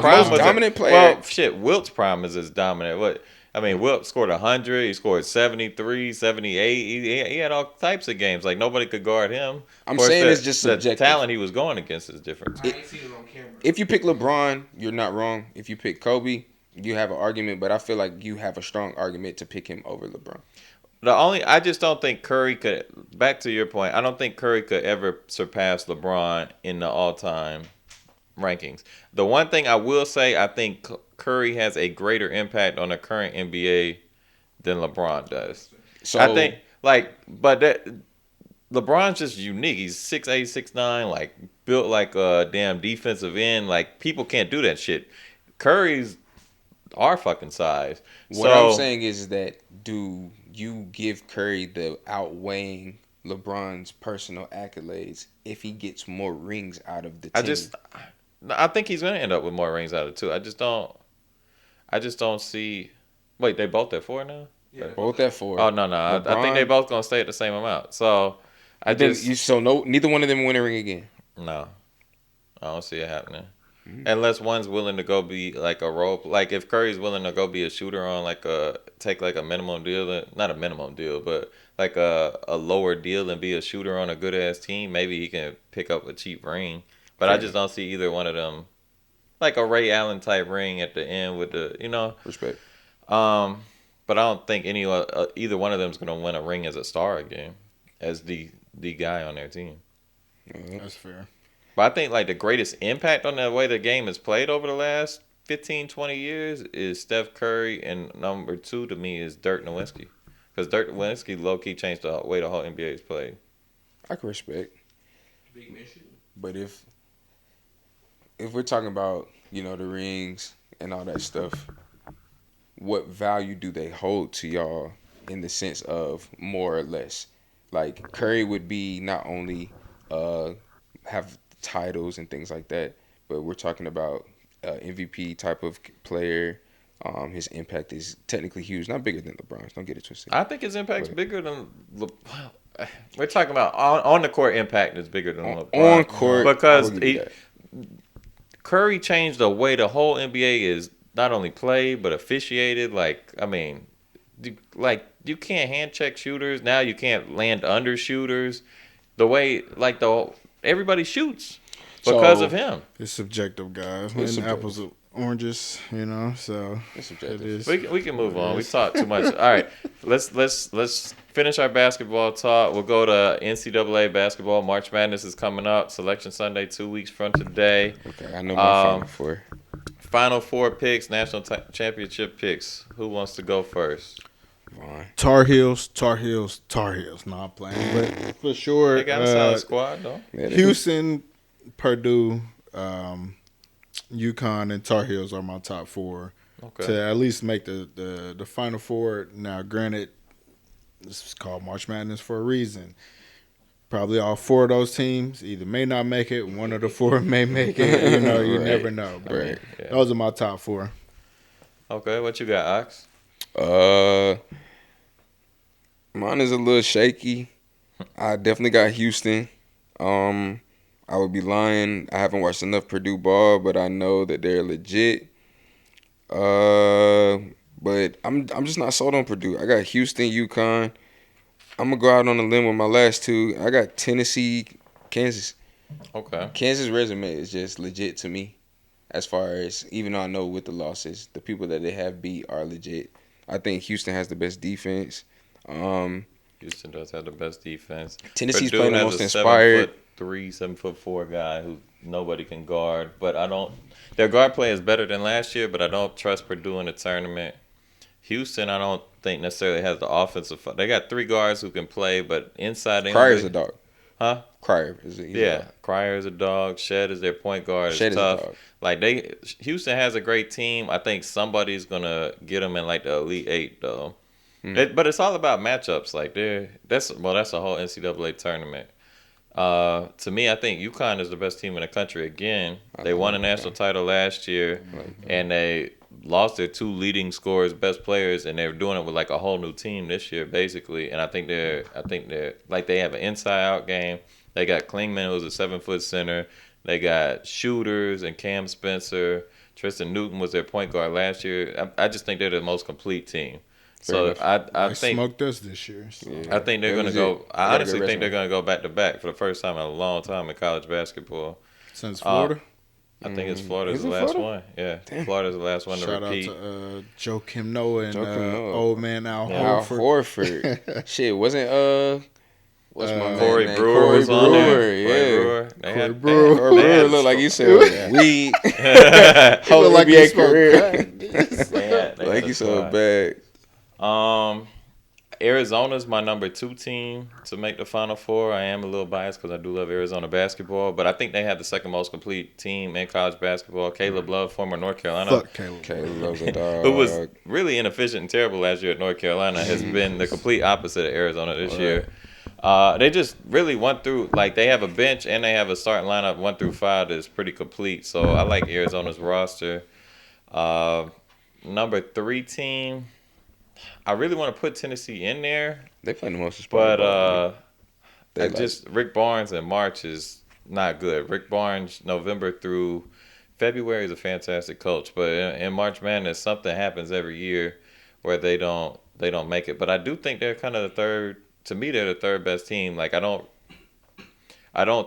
prime was dominant player. Well, shit, Wilt's prime is as dominant. What? I mean, Wilt scored 100. He scored 73, 78. He had all types of games. Like nobody could guard him. I'm saying it's just the subjective. talent he was going against is different. I ain't seen it on camera. If you pick LeBron, you're not wrong. If you pick Kobe, you have an argument. But I feel like you have a strong argument to pick him over LeBron. I just don't think Curry could. Back to your point, I don't think Curry could ever surpass LeBron in the all-time rankings. The one thing I will say, I think Curry has a greater impact on the current NBA than LeBron does. So I think, LeBron's just unique. He's 6'8", 6'9", like built like a damn defensive end. Like people can't do that shit. Curry's our fucking size. What I'm saying is that do you give Curry the outweighing LeBron's personal accolades if he gets more rings out of the team? I think he's gonna end up with more rings out of it too. I just don't see. Wait, they both at 4 now? Yeah, both at 4. Oh no. I think they both gonna stay at the same amount. So neither one of them win a ring again. No, I don't see it happening. Unless one's willing to go be like a role, like if Curry's willing to go be a shooter on take a minimum deal, not a minimum deal, but like a lower deal and be a shooter on a good ass team, maybe he can pick up a cheap ring. But I just don't see either one of them, like a Ray Allen type ring at the end with the respect. But I don't think either one of them is gonna win a ring as a star again, as the guy on their team. That's fair. But I think like the greatest impact on the way the game is played over the last 15, 20 years is Steph Curry, and number 2 to me is Dirk Nowitzki. Because Dirk Nowitzki low-key changed the way the whole NBA is played. I can respect. Big mission. But if we're talking about, the rings and all that stuff, what value do they hold to y'all in the sense of more or less? Like Curry would be not only have titles and things like that, but we're talking about MVP type of player. His impact is technically huge, not bigger than LeBron's. Don't get it twisted. I think his impact's bigger than we're talking about on the court impact is bigger than LeBron. On court, because Curry changed the way the whole NBA is not only played but officiated. Like I mean, you can't hand check shooters now. You can't land under shooters. The way everybody shoots because of him. It's subjective, guys. And apples and oranges, so it's subjective. It is. We can move on. We talked too much. All right, let's finish our basketball talk. We'll go to NCAA basketball. March Madness is coming up. Selection Sunday, 2 weeks from today. Okay, I know my Final Four. Final Four picks, national championship picks. Who wants to go first? Tar Heels. No, I'm playing, but for sure. They got a solid squad though. Houston, Purdue, UConn, and Tar Heels are my top 4 to at least make the Final Four. Now, granted, this is called March Madness for a reason. Probably all 4 of those teams either may not make it. One of the 4 may make it. You never know. But those are my top 4. Okay, what you got, Ox? Mine is a little shaky. I definitely got Houston. I would be lying. I haven't watched enough Purdue ball, but I know that they're legit. But I'm just not sold on Purdue. I got Houston, UConn. I'm gonna go out on a limb with my last 2. I got Tennessee, Kansas. Okay. Kansas' resume is just legit to me. As far as, even though I know with the losses, the people that they have beat are legit. I think Houston has the best defense. Houston does have the best defense. Tennessee's Purdue playing the most inspired. 7'3", 7'4" guy who nobody can guard. But their guard play is better than last year, but I don't trust Purdue in the tournament. Houston, I don't think necessarily has the offensive. They got 3 guards who can play, but inside Cryer's a dog. Huh? Cryer is a dog. Cryer is a dog. Shed is their point guard. Shed is is tough. a dog. Houston has a great team. I think somebody's gonna get them in the Elite 8 though. But it's all about matchups. That's a whole NCAA tournament. To me, I think UConn is the best team in the country again. They won a national title last year, and they lost their 2 leading scorers, best players, and they're doing it with a whole new team this year, basically. And I think they're they have an inside-out game. They got Klingman, who's a 7-foot center. They got shooters and Cam Spencer. Tristan Newton was their point guard last year. I just think they're the most complete team. So I think smoked us this year. So. Yeah. I think they're gonna go. I honestly think they're gonna go back to back for the first time in a long time in college basketball. Since Florida. I think it's Florida's the last one. Yeah, Damn. Florida's the last one to repeat. Shout out to Joakim Noah and old man Al Horford. Shit, wasn't what's my man? Corey Brewer was on there. Yeah, Corey Brewer looked like he said weed. Whole like NBA career. Like he so bad. Arizona's my number 2 team to make the Final Four. I am a little biased because I do love Arizona basketball, but I think they have the second most complete team in college basketball. Caleb Love, former North Carolina. Fuck Caleb. Caleb Love's a dog. Who was really inefficient and terrible last year at North Carolina, has been the complete opposite of Arizona this year. They just really went through, like, they have a bench and they have a starting lineup 1 through 5 that's pretty complete. So I like Arizona's roster. Number 3 team, I really want to put Tennessee in there. They play the most but Rick Barnes in March is not good. Rick Barnes, November through February, is a fantastic coach, but in March Madness, something happens every year where they don't make it. But I do think they're kind of the third. To me, they're the third best team. Like, I don't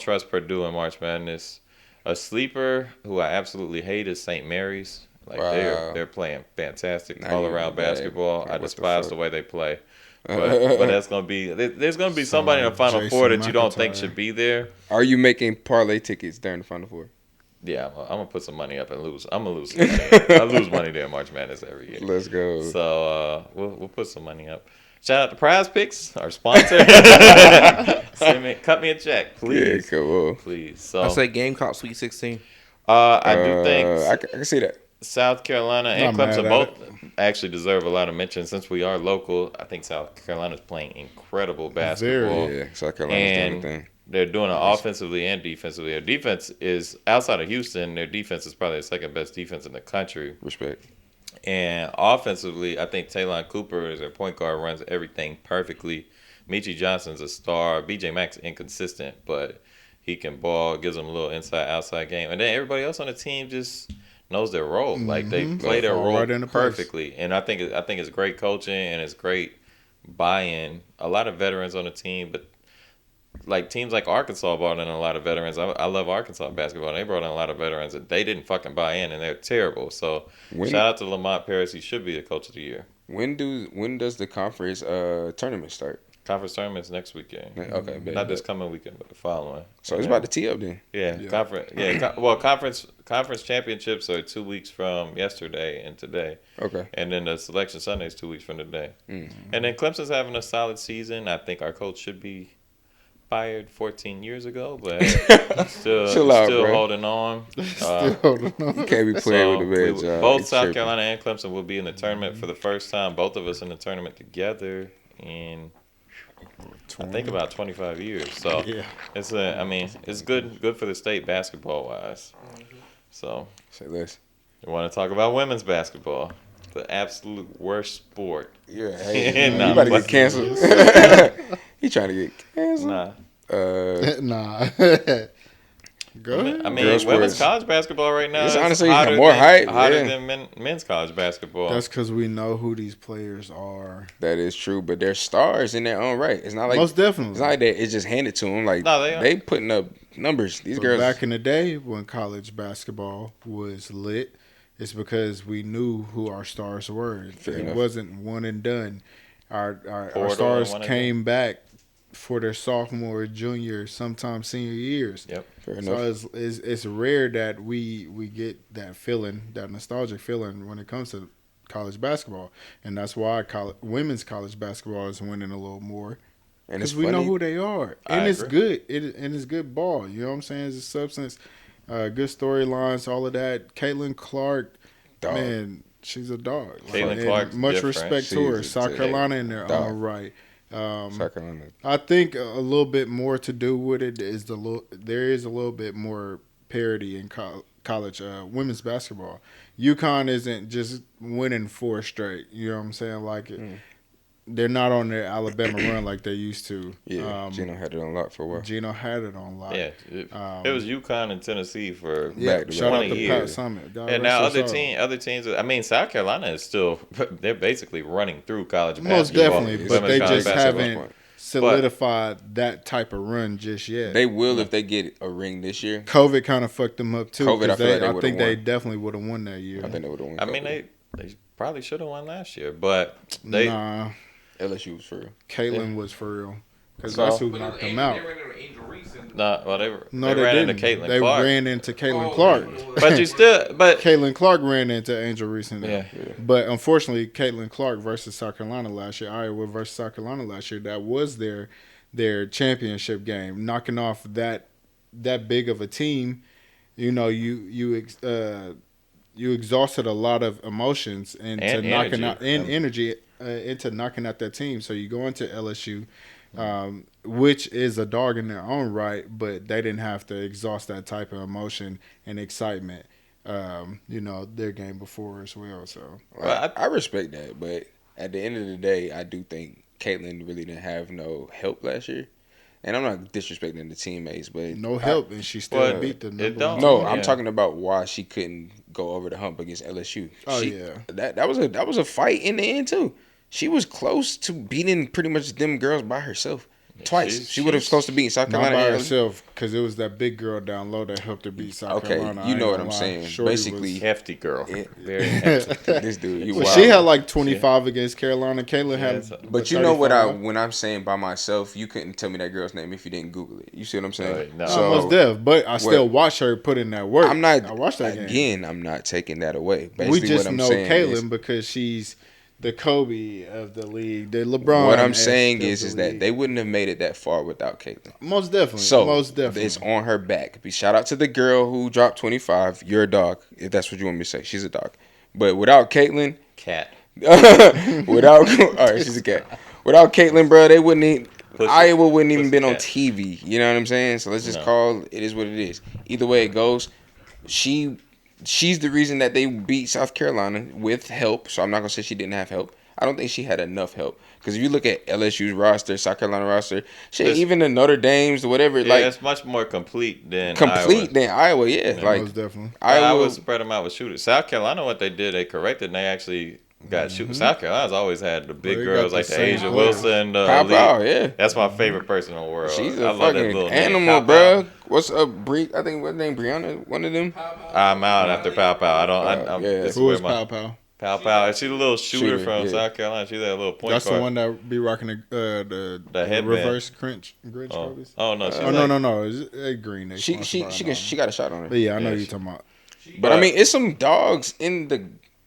trust Purdue in March Madness. A sleeper who I absolutely hate is St. Mary's. Like, they're playing fantastic all around basketball. I despise the way they play. But that's gonna be, there's gonna be somebody in the Final Four that you don't think should be there. Are you making parlay tickets during the Final Four? Yeah, I'm gonna put some money up and lose. I'm gonna lose some money. I lose money there in March Madness every year. Let's go. So we'll put some money up. Shout out to Prize Picks, our sponsor. Cut me a check, please. Yeah, cool. Please. So I say Gamecock Sweet 16. I do think I can see that. South Carolina and Clemson both actually deserve a lot of mention since we are local. I think South Carolina's playing incredible basketball. Yeah, South Carolina's doing everything. They're doing it offensively and defensively. Their defense is, outside of Houston, their defense is probably the second best defense in the country. Respect. And offensively, I think Taylon Cooper, as their point guard, runs everything perfectly. Michi Johnson's a star. BJ Mack's inconsistent, but he can ball, gives them a little inside-outside game. And then everybody else on the team just knows their role. Like, they play their role perfectly. And I think it's great coaching and it's great buy-in. A lot of veterans on the team, but like teams like Arkansas brought in a lot of veterans. I love Arkansas basketball. And they brought in a lot of veterans and they didn't fucking buy in, and they're terrible. So shout out to Lamont Paris. He should be the coach of the year. When does the conference tournament start? Conference tournament's next weekend. Okay, not this coming weekend, but the following. So it's about to tee up then. Yeah. Conference championships are 2 weeks from yesterday and today. Okay. And then the selection Sunday is 2 weeks from today. Mm-hmm. And then Clemson's having a solid season. I think our coach should be fired 14 years ago, but still holding on. You can't be playing with the bad job. Both South Carolina and Clemson will be in the tournament for the first time. Both of us in the tournament together in, I think, about 25 years. So it's good for the state basketball wise. So say less. You want to talk about women's basketball? The absolute worst sport. Yeah, hey, you about to get canceled. He trying to get canceled. Nah. Go ahead. I mean, women's college basketball right now is honestly hotter than men's college basketball. That's because we know who these players are. That is true, but they're stars in their own right. It's not like most definitely. It's not like that. It's just handed to them. Like they putting up numbers. These girls back in the day when college basketball was lit, it's because we knew who our stars were. It wasn't one and done. Our stars came back for their sophomore, junior, sometimes senior years. Yep. Fair enough. So it's rare that we get that feeling, that nostalgic feeling when it comes to college basketball, and that's why women's college basketball is winning a little more. Because we know who they are, and it's good. It's good ball. You know what I'm saying? It's a substance, good storylines, all of that. Caitlin Clark, dog. Man, she's a dog. Caitlin Clark, much respect to her. South Carolina in their own right. I think a little bit more to do with it is there is a little bit more parity in college women's basketball. UConn isn't just winning 4 straight. You know what I'm saying? Like they're not on their Alabama run like they used to. Yeah, Geno had it on lock for a while. Geno had it on lock. Yeah, it was UConn and Tennessee for shout out 20 to years. Pat Summitt. And now other teams. I mean, South Carolina is still they're basically running through college basketball. Most definitely, but they just haven't point. solidified that type of run just yet. They will if they get a ring this year. COVID kind of fucked them up too. COVID, I think they definitely would have won that year. I think they would have won. I mean, they probably should have won last year, but they LSU was for real. Caitlin was for real. Because that's who knocked them out. They ran into Caitlin They Clark. ran into Caitlin Clark. But Caitlin Clark ran into Angel Reese. Yeah. But unfortunately, Caitlin Clark versus South Carolina last year, Iowa versus South Carolina last year, that was their championship game. Knocking off that big of a team, you exhausted a lot of emotions into knocking out and energy into knocking out that team. So you go into LSU. Which is a dog in their own right, but they didn't have to exhaust that type of emotion and excitement, their game before as well. So I respect that, but at the end of the day, I do think Caitlin really didn't have no help last year. And I'm not disrespecting the teammates, but no help, and she still beat the number one. No, I'm talking about why she couldn't go over the hump against LSU. That was a fight in the end too. She was close to beating pretty much them girls by herself. Twice. She would have close to beating South Carolina. Not by herself, because it was that big girl down low that helped her beat South Carolina. Okay, you know what I'm saying. Basically, hefty girl. Very hefty. This dude, wild. She had like 25 against Carolina. Caitlin had. But you know when I'm saying by myself, you couldn't tell me that girl's name if you didn't Google it. You see what I'm saying? No. So, most deaf, but I still watch her put in that work. I watched that game. I'm not taking that away. Basically, we just what I'm know saying Caitlin because she's the Kobe of the league, the LeBron. What I'm saying is that they wouldn't have made it that far without Caitlin. Most definitely. So most definitely, it's on her back. Shout out to the girl who dropped 25. You're a dog, if that's what you want me to say. She's a dog. But without Caitlin, cat. All right, she's a cat. Without Caitlin, bro, they wouldn't even. Iowa wouldn't even been on TV. You know what I'm saying? So let's just call it is what it is. Either way it goes, she's the reason that they beat South Carolina with help. So I'm not gonna say she didn't have help. I don't think she had enough help. Because if you look at LSU's roster, South Carolina roster, even the Notre Dame's, whatever, it's much more complete than Iowa. Yeah, like most definitely. Iowa spread them out with shooters. South Carolina, what they did, they corrected, and they actually got shooters. South Carolina's always had the big girls like the Asia Wilson, yeah. That's my favorite person in the world. She's a fucking animal, bro. What's up, I think what's name Brianna, one of them. I'm out after Pow Pow. Who is Pow Pow? Pow Pow. She's a little shooter from South Carolina. She's that little point guard. That's the one that be rocking the reverse Grinch. Oh no! No. It's green. She got a shot on her. But yeah, I know you're talking about. But I mean, it's some dogs in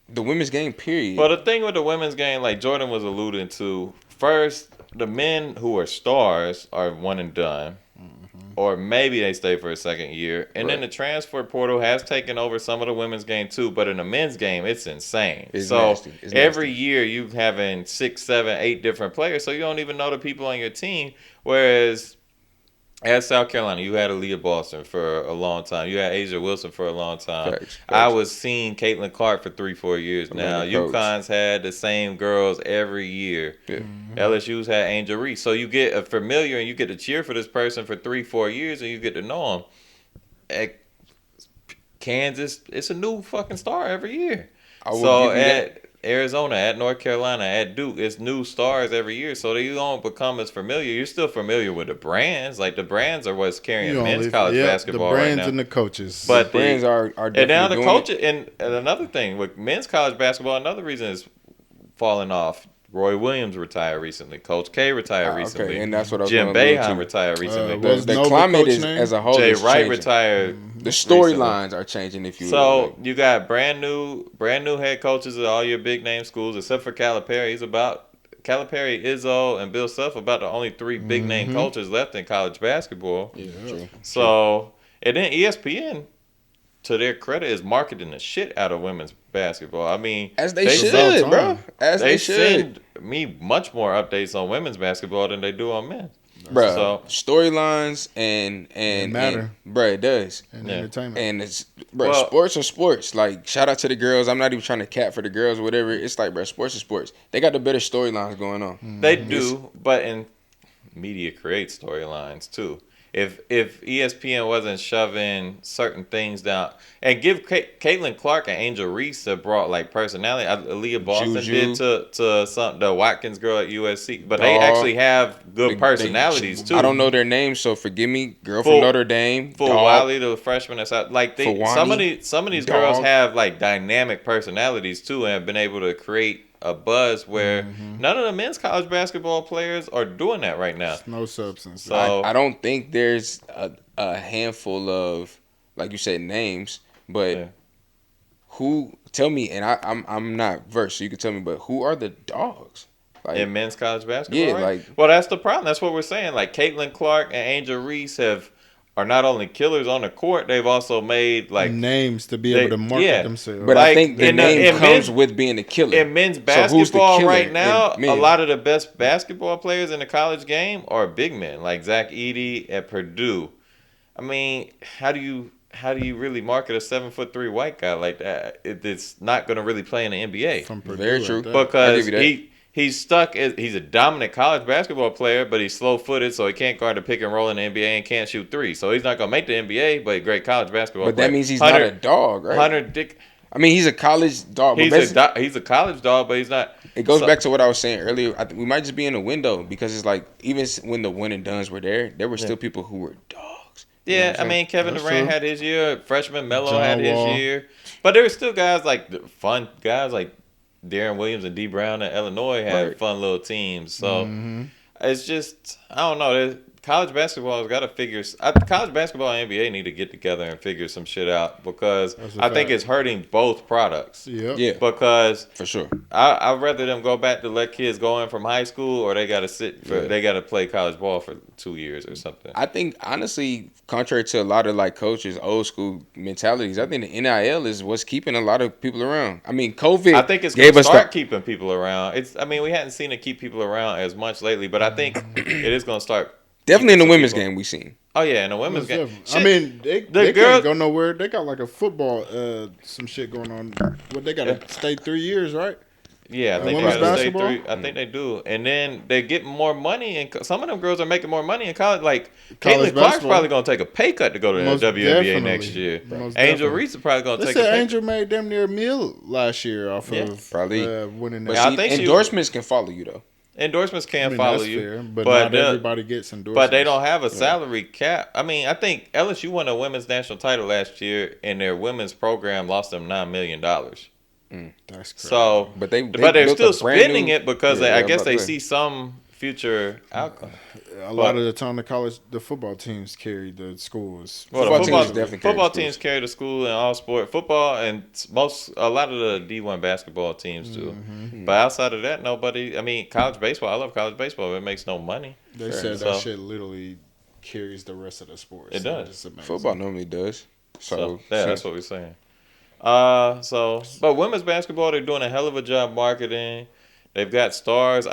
the women's game, period. But the thing with the women's game, like Jordan was alluding to, first, the men who are stars are one and done. Or maybe they stay for a second year. And then the transfer portal has taken over some of the women's game too. But in the men's game, it's insane. It's nasty. Every year you having 6, 7, 8 different players. So you don't even know the people on your team. Whereas at South Carolina, you had Aaliyah Boston for a long time. You had Asia Wilson for a long time. Facts. I was seeing Caitlin Clark for 3-4 years now. UConn's had the same girls every year. Yeah. LSU's had Angel Reese. So you get a familiar and you get to cheer for this person for 3-4 years and you get to know them. At Kansas, it's a new fucking star every year. So at Arizona, at North Carolina, at Duke, it's new stars every year. So you don't become as familiar. You're still familiar with the brands. Like the brands are what's carrying men's college basketball right now. The brands and the coaches. But the brands are definitely and now the coaches and another thing with men's college basketball, another reason is falling off. Roy Williams retired recently. Coach K retired recently. Okay, and that's what I was Jim Boeheim retired recently. The climate is as a whole. Jay is Wright changing. Retired. The storylines are changing. If you so you got brand new head coaches at all your big name schools except for Calipari. Calipari, Izzo, and Bill Self about the only 3 big name coaches left in college basketball. Yeah. True. So and then ESPN, to their credit, is marketing the shit out of women's basketball. I mean, as they should, bro. As they should. Send me much more updates on women's basketball than they do on men's. Bro, So storylines and matter. Bro, it does. And Yeah. entertainment. And it's sports are sports. Like, shout out to the girls. I'm not even trying to cap for the girls or whatever. It's like, bro, sports are sports. They got the better storylines going on. they do, but in media creates storylines too. If ESPN wasn't shoving certain things down and give Caitlin Clark and Angel Reese have brought like personality. Aaliyah Boston Juju. did to the Watkins girl at USC, but they actually have good personalities too. I don't know their names, so forgive me. Girl Full- from Notre Dame. For Wiley, the freshman that's out, like some of these girls have like dynamic personalities too, and have been able to create a buzz where none of the men's college basketball players are doing that right now. No substance. So I don't think there's a handful of, like you said, names, but yeah. who? Tell me, and I'm not versed, so you can tell me, but who are the dogs? Like, in men's college basketball, yeah, right? like, well, that's the problem. That's what we're saying. Like Caitlin Clark and Angel Reese are not only killers on the court, they've also made like names to be able to market themselves. But Like, I think the name comes with being a killer. In men's So who's the basketball killer right now, in men? a lot of the best basketball players in the college game are big men, like Zach Edey at Purdue. I mean, how do you really market a 7'3" white guy like that? It's not going to really play in the NBA. From Purdue, Very true. Because he's stuck. He's a dominant college basketball player, but he's slow-footed, so he can't guard the pick and roll in the NBA and can't shoot three. So he's not going to make the NBA, but a great college basketball player. But that means he's not a dog, right? I mean, he's a college dog. He's a college dog, but he's not. It goes back to what I was saying earlier. I think we might just be in a window because it's like even when the one and dones were there were still people who were dogs. Yeah, I mean, Kevin Durant had his year. Freshman Melo had his Wall. year. But there were still guys like fun guys like Darren Williams and D Brown at Illinois had fun little teams. So it's just, I don't know. College basketball has got to figure. College basketball and NBA need to get together and figure some shit out because I think it's hurting both products. Yeah. Because for sure, I'd rather them go back to let kids go in from high school, or they got to they got to play college ball for 2 years or something. I think honestly, contrary to a lot of like coaches' old school mentalities, I think the NIL is what's keeping a lot of people around. I mean, COVID. I think it's going to start keeping people around. We hadn't seen it keep people around as much lately, but I think it is going to start. Definitely in the women's game we seen. Oh yeah, in the women's game. I mean, they can't go nowhere. They got like a football, some shit going on. What they got to stay 3 years, right? Yeah, I think they got to stay 3. I think they do, and then they get more money. And some of them girls are making more money in college. Like Caitlin Clark's probably gonna take a pay cut to go to the WNBA next year. Angel Reese is probably gonna take a pay cut. Angel made damn near $1 million last year off of probably winning that. But I think endorsements can follow you though. Endorsements can follow you, fair, but not everybody gets endorsements. But they don't have a salary cap. I mean, I think LSU won a women's national title last year, and their women's program lost them $9 million. That's crazy. So, but they're still spending it because I guess they see some future outcome. A lot of the time, the football teams carry the schools. Well, football teams carry the school in all sport. Football and a lot of the D1 basketball teams do. But outside of that, nobody. I mean, college baseball. I love college baseball. It makes no money. They said that shit literally carries the rest of the sports. It does. Football normally does. So that's what we're saying. But women's basketball, they're doing a hell of a job marketing. They've got stars.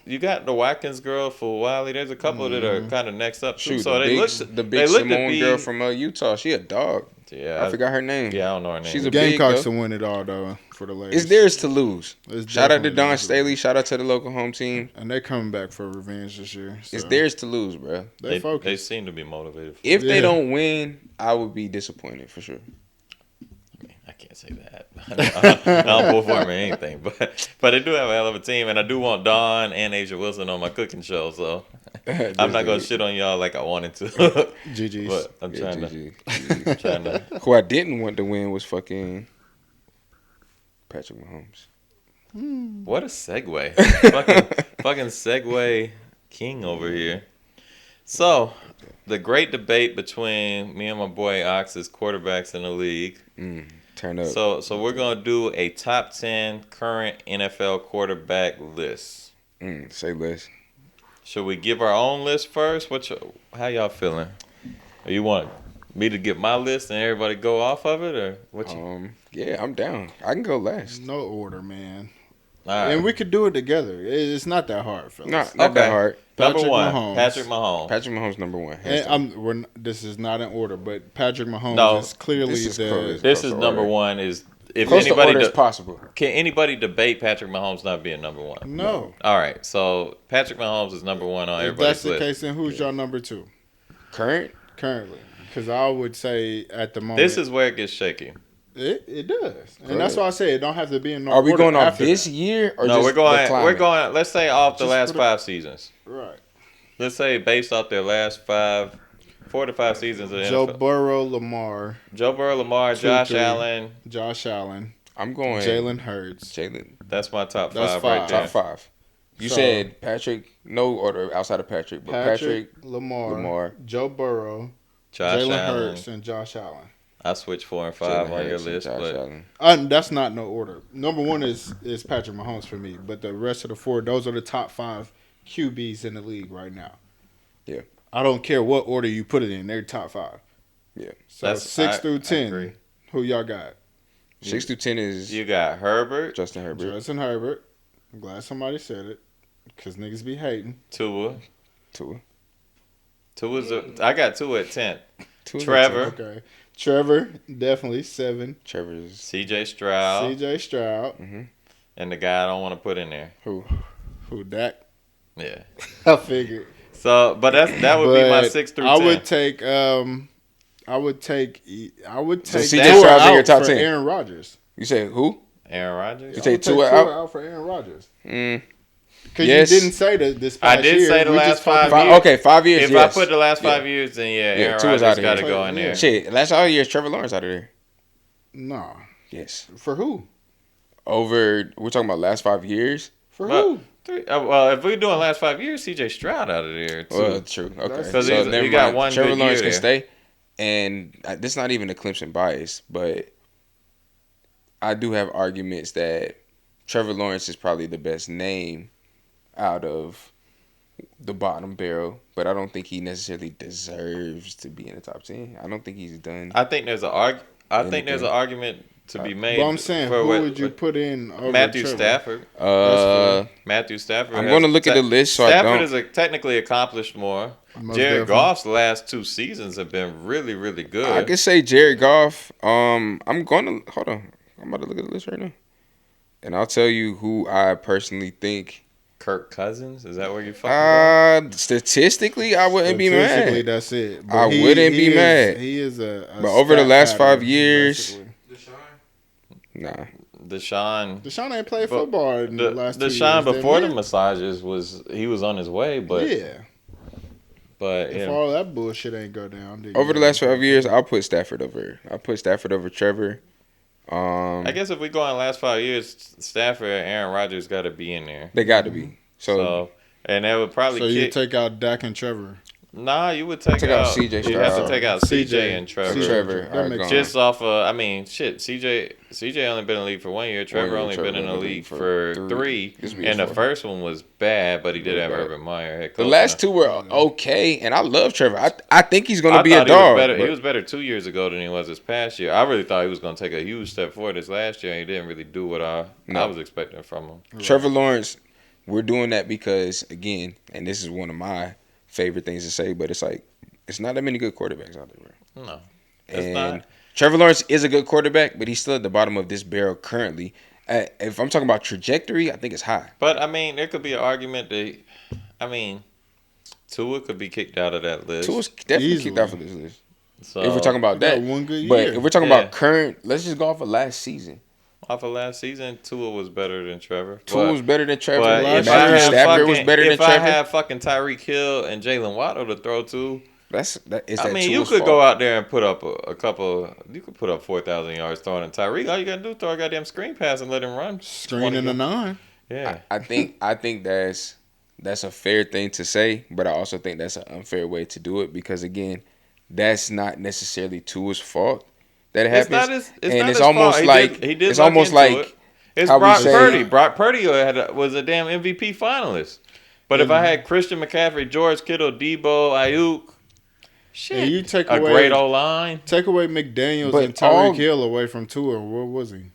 You got the Watkins girl for Wiley. There's a couple that are kind of next up too. So the big Simone girl from Utah. She a dog. Yeah, I forgot her name. Yeah, I don't know her name. She's a Gamecocks to win it all though for the ladies. It's theirs to lose. Shout out to Don Staley. Shout out to the local home team. And they're coming back for revenge this year. So. It's theirs to lose, bro. They seem to be motivated. If they don't win, I would be disappointed for sure. I can't say that. I don't pull for them or anything, but they do have a hell of a team, and I do want Dawn and Asia Wilson on my cooking show, so I'm not gonna shit on y'all like I wanted to. GG's. But I'm trying to. Who I didn't want to win was fucking Patrick Mahomes. What a segue! fucking segue king over here. So, the great debate between me and my boy Ox is quarterbacks in the league. Turn up. So we're gonna do a top 10 current NFL quarterback list. Say list. Should we give our own list first? How y'all feeling? Or you want me to get my list and everybody go off of it, or what? Yeah, I'm down. I can go last. No order, man. And we could do it together. It's not that hard, fellas. Not that hard. Number one, Mahomes. Patrick Mahomes. Patrick Mahomes number one. And this is not in order, but Patrick Mahomes is clearly this is number one. Is if close anybody is possible. Can anybody debate Patrick Mahomes not being number one? No. All right, so Patrick Mahomes is number one on everybody's list. If that's the case, then who's your number two? Currently, because I would say at the moment this is where it gets shaky. It does, and that's why I say it don't have to be in no order. Are we going off this year or no? Just we're going. Let's say off the last 5 seasons. Right. Let's say based off their last 4 to 5 seasons of Joe NFL. Burrow, Lamar, Josh Allen. I'm going Jalen Hurts. That's my top 5 That's right there. Top 5. You said Patrick. No order outside of Patrick, but Patrick, Lamar, Joe Burrow, Jalen Hurts, and Josh Allen. I switched 4 and 5 on your list, but that's not no order. Number one is Patrick Mahomes for me, but the rest of the 4, those are the top 5 QBs in the league right now. Yeah, I don't care what order you put it in; they're top 5. Yeah, so that's 6 through 10. Who y'all got? 6 through 10 is you got Herbert, Justin Herbert. I'm glad somebody said it, because niggas be hating. Tua's. I got Tua at 10. Trevor. Okay. Trevor, definitely 7. Trevor's CJ Stroud. Mm-hmm. And the guy I don't want to put in there. Who, Dak? Yeah. I figured. So, but that would be my 6 through 10. I would take CJ Stroud's in your top 10. Aaron Rodgers. You say who? Aaron Rodgers. You take Tua out for Aaron Rodgers. Because you didn't say this past year. I did say the last 5 years. Okay, 5 years. If I put the last 5 years, then Aaron Rodgers got to go in there. Shit, last all years, Trevor Lawrence out of there. No. Yes. For who? We're talking about last 5 years. For who? Well, if we're doing last 5 years, CJ Stroud out of there too. Well, true. Okay. Because he got one Trevor good Lawrence year can stay, and this is not even a Clemson bias, but I do have arguments that Trevor Lawrence is probably the best name out of the bottom barrel, but I don't think he necessarily deserves to be in the top 10. I don't think he's done. I think there's an argument to be made. But I'm saying, who would you put in over Matthew Trevor? Stafford? Matthew Stafford. I'm going to look at the list. So Stafford is technically accomplished more. Jared Goff's last 2 seasons have been really, really good. I could say Jared Goff. I'm going to hold on. I'm about to look at the list right now, and I'll tell you who I personally think. Kirk Cousins? Is that where you fucking statistically, I wouldn't be mad. Statistically, that's it. But I wouldn't be mad. He is but over the last 5 years, Deshaun. Deshaun ain't played football in the last 2 years. Deshaun before the massages was on his way, but But if all that bullshit ain't go down, over the last 5 years, I'll put Stafford over. Trevor. I guess if we go on last 5 years, Stafford and Aaron Rodgers got to be in there. They got to be. So and that would probably. So you take out Dak and Trevor. Nah, you would take out CJ. You have to take out CJ and Trevor. Trevor. Just off of, CJ only been in the league for 1 year. Trevor only been in the league for 3. And the first one was bad, but he did have Urban Meyer. The last 2 were okay, and I love Trevor. I think he's going to be a dog. He was better 2 years ago than he was this past year. I really thought he was going to take a huge step forward this last year, and he didn't really do what I was expecting from him. Trevor Lawrence, we're doing that because, again, and this is one of my favorite things to say, but it's like it's not that many good quarterbacks out there, bro. No, it's not. Trevor Lawrence is a good quarterback, but he's still at the bottom of this barrel currently. If I'm talking about trajectory, I think it's high. But I mean, there could be an argument that, Tua could be kicked out of that list. Tua's definitely kicked out of this list. So, if we're talking about that, one good year. But if we're talking about current, let's just go off of last season. Off of last season, Tua was better than Trevor. Tua was better than Trevor. But Matthew Stafford was better than Trevor. If I had fucking Tyreek Hill and Jalen Waddle to throw to, you could fault. go out there and put up a couple. You could put up 4,000 yards throwing in Tyreek. All you gotta do is throw a goddamn screen pass and let him run. Screen in the 9. Yeah, I think that's a fair thing to say, but I also think that's an unfair way to do it because again, that's not necessarily Tua's fault. That happens, it's almost like it's almost like it's Brock Purdy. Brock Purdy was a damn MVP finalist. But if I had Christian McCaffrey, George Kittle, Debo, Ayuk, shit, you take a away, great O-line. Take away McDaniels and Tyreek Hill away from Tua. Where was he?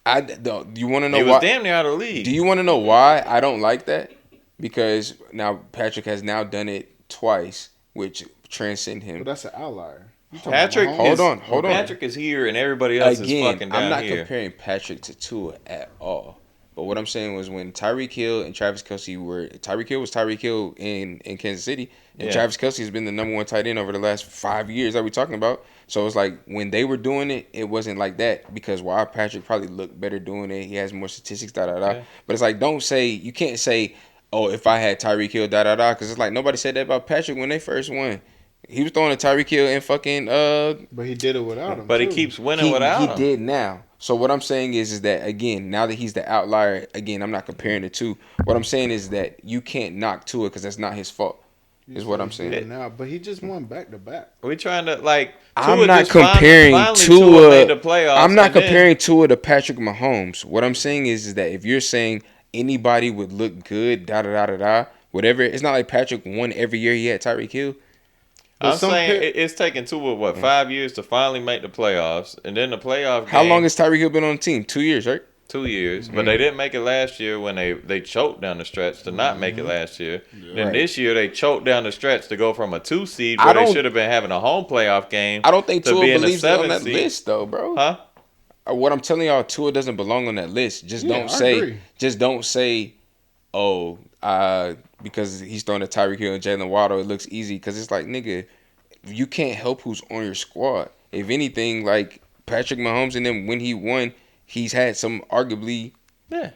You want to know why? He was damn near out of the league. Do you want to know why I don't like that? Because now Patrick has now done it twice, which transcend him. But that's an outlier. Patrick, hold on. Patrick is here, and everybody else is fucking down I'm not here. comparing Patrick to Tua at all. But what I'm saying was when Tyreek Hill and Travis Kelce Tyreek Hill was Tyreek Hill in Kansas City, and Travis Kelce has been the number one tight end over the last 5 years that we're talking about. So it's like when they were doing it, it wasn't like that because while Patrick probably looked better doing it, he has more statistics, Yeah. But it's like you can't say, oh, if I had Tyreek Hill, because it's like nobody said that about Patrick when they first won. He was throwing a Tyreek Hill and fucking But he did it without him. But he keeps winning without him. He did now. So what I'm saying is that again, now that he's the outlier, again, I'm not comparing the two. What I'm saying is that you can't knock Tua because that's not his fault. Is what I'm saying. Now, but he just won back to back. We trying to like. I'm not comparing Tua made the playoffs. I'm not comparing Tua to Patrick Mahomes. What I'm saying is that if you're saying anybody would look good, whatever, it's not like Patrick won every year he had Tyreek Hill. I'm saying it's taken Tua 5 years to finally make the playoffs, and then the playoff. How long has Tyreek Hill been on the team? 2 years, right? 2 years, but they didn't make it last year when they choked down the stretch to not make it last year. Then this year they choked down the stretch to go from a 2 seed where they should have been having a home playoff game. I don't think Tua believes on that list though, bro. Huh? What I'm telling y'all, Tua doesn't belong on that list. Just don't say, oh, because he's throwing a Tyreek Hill and Jalen Waddle, it looks easy. Because it's like, nigga, you can't help who's on your squad. If anything, like Patrick Mahomes and them, when he won, he's had some arguably. Yeah.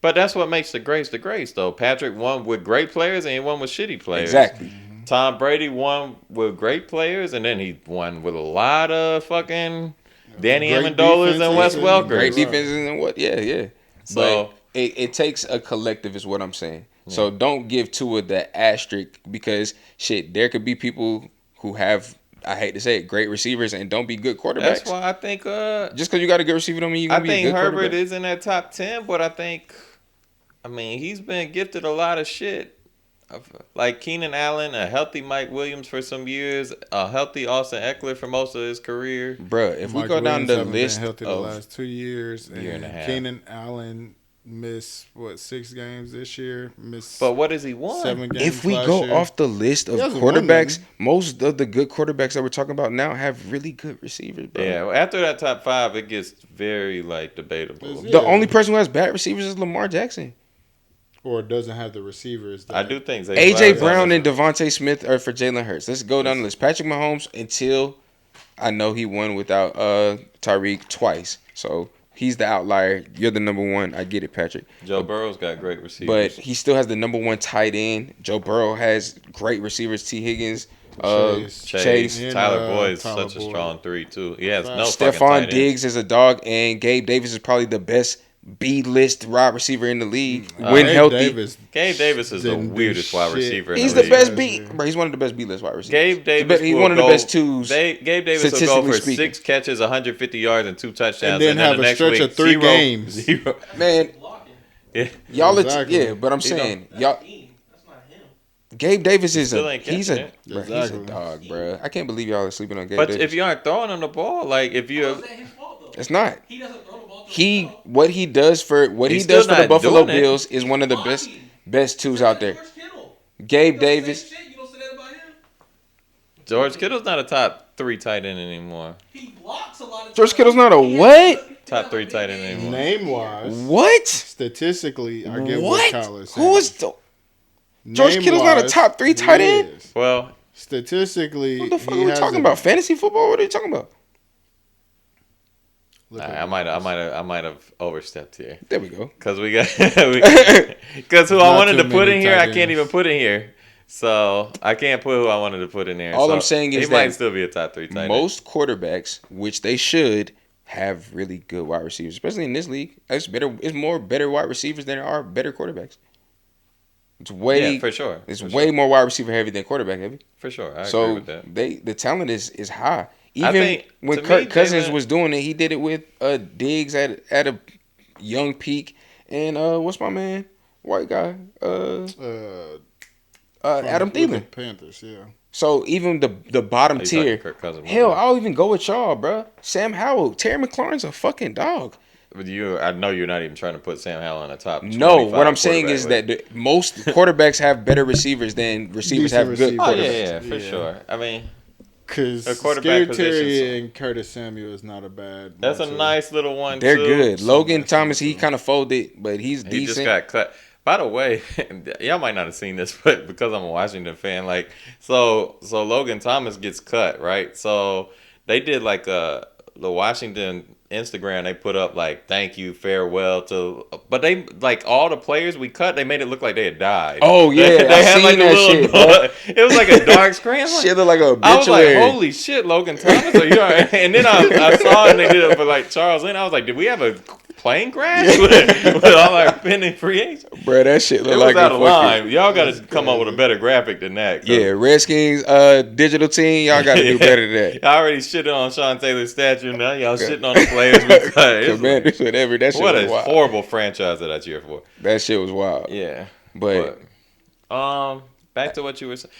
But that's what makes the greats, though. Patrick won with great players and he won with shitty players. Exactly. Tom Brady won with great players and then he won with a lot of fucking Danny Amendolas and Wes Welkers. Great defenses and what? Yeah. So but it takes a collective is what I'm saying. Yeah. So don't give Tua the asterisk because shit, there could be people who have, I hate to say it, great receivers and don't be good quarterbacks. That's why I think just because you got a good receiver don't mean you gonna be a good quarterback. I think Herbert is in that top 10, but I mean he's been gifted a lot of shit. Like Keenan Allen, a healthy Mike Williams for some years, a healthy Austin Eckler for most of his career. Bruh, if we go down the list been healthy the last 2 years, year and a half. Keenan Allen missed 6 games this year. But what has he won? 7 games. If we go off the list of quarterbacks, most of the good quarterbacks that we're talking about now have really good receivers, bro. Yeah, after that top 5, it gets very debatable. The only person who has bad receivers is Lamar Jackson. Or doesn't have the receivers. I do think AJ Brown and Devontae Smith are for Jalen Hurts. Let's go down the list. Patrick Mahomes, until I know he won without Tyreek twice. So he's the outlier. You're the number one. I get it, Patrick. Joe Burrow's got great receivers. But he still has the number one tight end. Joe Burrow has great receivers. T. Higgins, Chase. Tyler Boyd is such a strong 3, too. He has no Stephon Diggs is a dog, and Gabe Davis is probably the best B-list wide receiver in the league when healthy. Gabe Davis is the weirdest wide receiver. He's the best B. Bro, he's one of the best B-list wide receivers. Gabe Davis, he's one of the best twos. Gabe Davis will go for 6 catches, 150 yards, and 2 touchdowns, and then have a stretch of 3 games. Zero. Man, yeah, y'all. Yeah, but I'm saying y'all. Gabe Davis is he's a dog, bro. I can't believe y'all are sleeping on Gabe Davis. But if you aren't throwing him the ball, like if you, it's not. He doesn't throw the ball. What he does for the Buffalo Bills is one of the best twos out there. Gabe Davis. George Kittle's not a top 3 tight end anymore. He blocks a lot of George Kittle's not a what? Top 3 tight end anymore. Name wise. What? Statistically, I get what Kyler's saying. Who is George Kittle's not a top 3 tight end? Well, statistically, what the fuck are we talking about? Fantasy football? What are you talking about? I might have overstepped here. There we go. Because because who I wanted to put in here, I can't even put in here. So I can't put who I wanted to put in there. All I'm saying is he might still be a top 3 tight end. Most quarterbacks, which they should, have really good wide receivers, especially in this league. It's more better wide receivers than there are better quarterbacks. It's way for sure. It's way more wide receiver heavy than quarterback heavy. For sure, I agree with that. The talent is high. Even when Kirk Cousins was doing it, he did it with Diggs at a young peak, and what's my man, white guy, Adam Thielen. Panthers, yeah. So even the bottom tier, hell, I'll even go with y'all, bro. Sam Howell, Terry McLaurin's a fucking dog. I know you're not even trying to put Sam Howell on the top. No, what I'm saying is that most quarterbacks have better receivers than receivers have good quarterbacks. Oh, yeah, for sure. I mean, because Scary Terry and Curtis Samuel is not a bad. That's a nice little one. They're good. Logan Thomas, he kind of folded, but he's decent. He just got cut. By the way, y'all might not have seen this, but because I'm a Washington fan, like so Logan Thomas gets cut, right? So they did like the Washington Instagram. They put up like thank you, farewell to, but they like all the players we cut. They made it look like they had died. Oh yeah, they had like a little. Shit, it was like a dark screen. Like, shit looked like a obituary. I was like, holy shit, Logan Thomas, are you all right? And then I saw and they did it for like Charles Lynn. I was like, did we have a plane crash with all our pending free agents? Bro, that shit look like out of line. Y'all got to come up with a better graphic than that. Yeah, Redskins digital team, y'all got to do better than that. Y'all already shitted on Sean Taylor's statue. Now y'all shitting on the players we cut. Commanders, whatever. That shit what was a wild. horrible franchise that I cheer for. That shit was wild. Yeah, but back to what you were saying.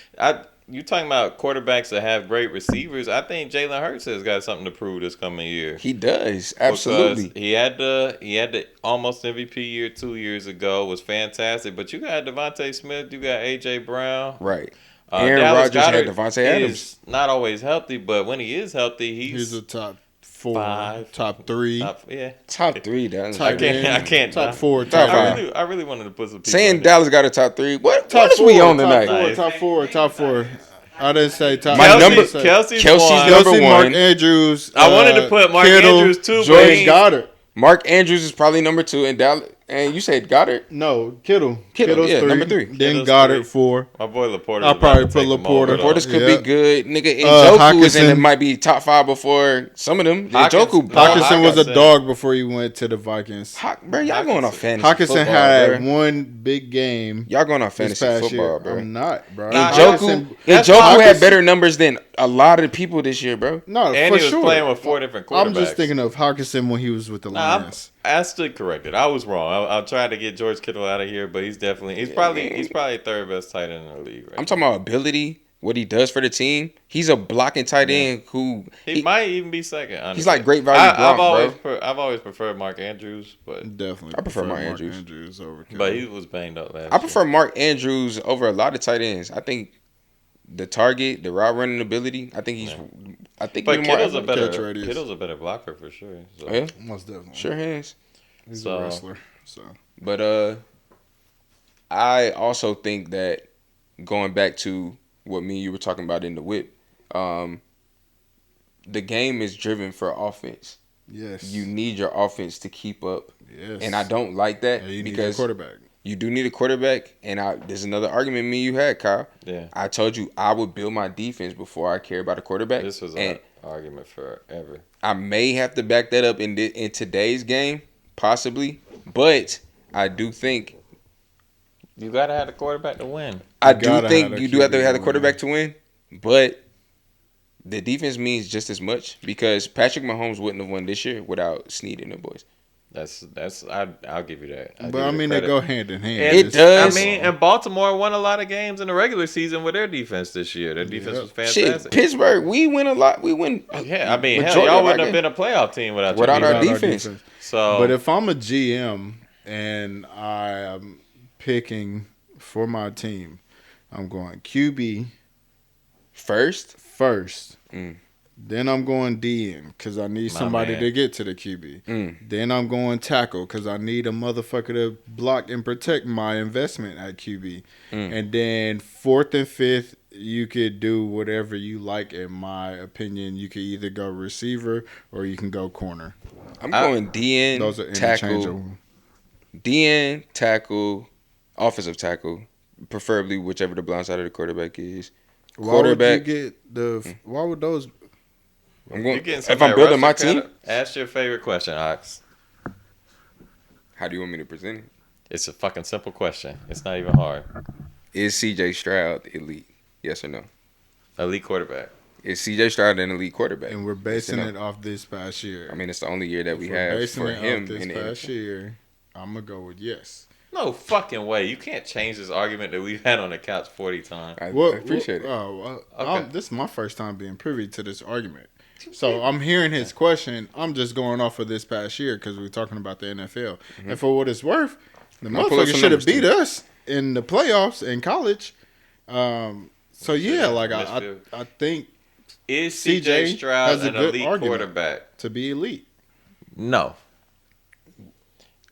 You talking about quarterbacks that have great receivers? I think Jalen Hurts has got something to prove this coming year. He does, absolutely. Because he had the almost MVP year 2 years ago, was fantastic. But you got Devontae Smith, you got AJ Brown, right? Aaron Rodgers had Devontae Adams. Is not always healthy, but when he is healthy, he's a top 4, 5, top 3, top 3. That's I can't top 4, top 5. I really wanted to put some people saying Dallas got a top 3. What is four, we on tonight? Top 4. I didn't say top. Kelsey's number 1. Mark Andrews. I wanted to put Mark Kittle, Andrews 2. George Goddard. Mark Andrews is probably number 2 in Dallas. And you said Goddard? No, Kittle's yeah, 3. number 3. Then Kittle's Goddard 3. 4. My boy Laporta. I'll probably put Laporta. Laporta's could be good. Nigga, Njoku is in it, might be top 5 before some of them. Hawkinson was a dog before he went to the Vikings. Bro, y'all going off fantasy Hawkinson football, had bro. one big game. Y'all going off fantasy football, year. bro. I'm not, bro. Njoku had better numbers than a lot of people this year, bro. No, and for he was sure. playing with 4 different quarterbacks. I'm just thinking of Hawkinson when he was with the Lions. I stood corrected. I was wrong. I tried to get George Kittle out of here, but he's probably third best tight end in the league. Right I'm talking about ability, what he does for the team. He's a blocking tight end who he might even be second. Honestly. He's like great value block, bro. I've always preferred Mark Andrews, but definitely I prefer Mark Andrews over Kittle. But he was banged up last I prefer Mark Andrews over a lot of tight ends. I think the target, the route running ability. I think he's. I think. But Kittle's a better blocker for sure. So. Yeah, most definitely. Sure hands. He's a wrestler. So, but I also think that going back to what me and you were talking about in the whip, the game is driven for offense. Yes, you need your offense to keep up. Yes, and I don't like that because quarterback. You do need a quarterback, and there's another argument me and you had, Kyle. Yeah. I told you I would build my defense before I care about a quarterback. This was an argument forever. I may have to back that up in today's game, possibly, but I do think you gotta have the quarterback to win. I do think you do have to have the quarterback to win, but the defense means just as much because Patrick Mahomes wouldn't have won this year without Snead and the boys. I'll give you that. But they go hand in hand. It does. And Baltimore won a lot of games in the regular season with their defense this year. Their defense was fantastic. Shit, Pittsburgh, we win a lot. We win. Yeah, I mean, hell, y'all wouldn't have been a playoff team without our defense. So, but if I'm a GM and I am picking for my team, I'm going QB first. Then I'm going DN because I need somebody to get to the QB. Then I'm going tackle because I need a motherfucker to block and protect my investment at QB. And then 4th and 5th, you could do whatever you like. In my opinion, you could either go receiver or you can go corner. I'm going DN, those are tackle, DN, tackle, offensive tackle, preferably whichever the blind side of the quarterback is. Quarterback. Why would you get why would those? If I'm building my team, ask your favorite question, Ox. How do you want me to present it? It's a fucking simple question. It's not even hard. Is CJ Stroud elite? Yes or no? Elite quarterback. Is CJ Stroud an elite quarterback? And we're basing it off this past year. I mean, it's the only year that we have for him in the past year. I'm gonna go with yes. No fucking way. You can't change this argument that we've had on the couch 40 times. I appreciate it. Okay. This is my first time being privy to this argument. So I'm hearing his question. I'm just going off of this past year because we're talking about the NFL. Mm-hmm. And for what it's worth, the motherfucker should have beat us in the playoffs in college. So yeah, like I think is CJ Stroud an elite quarterback to be elite? No.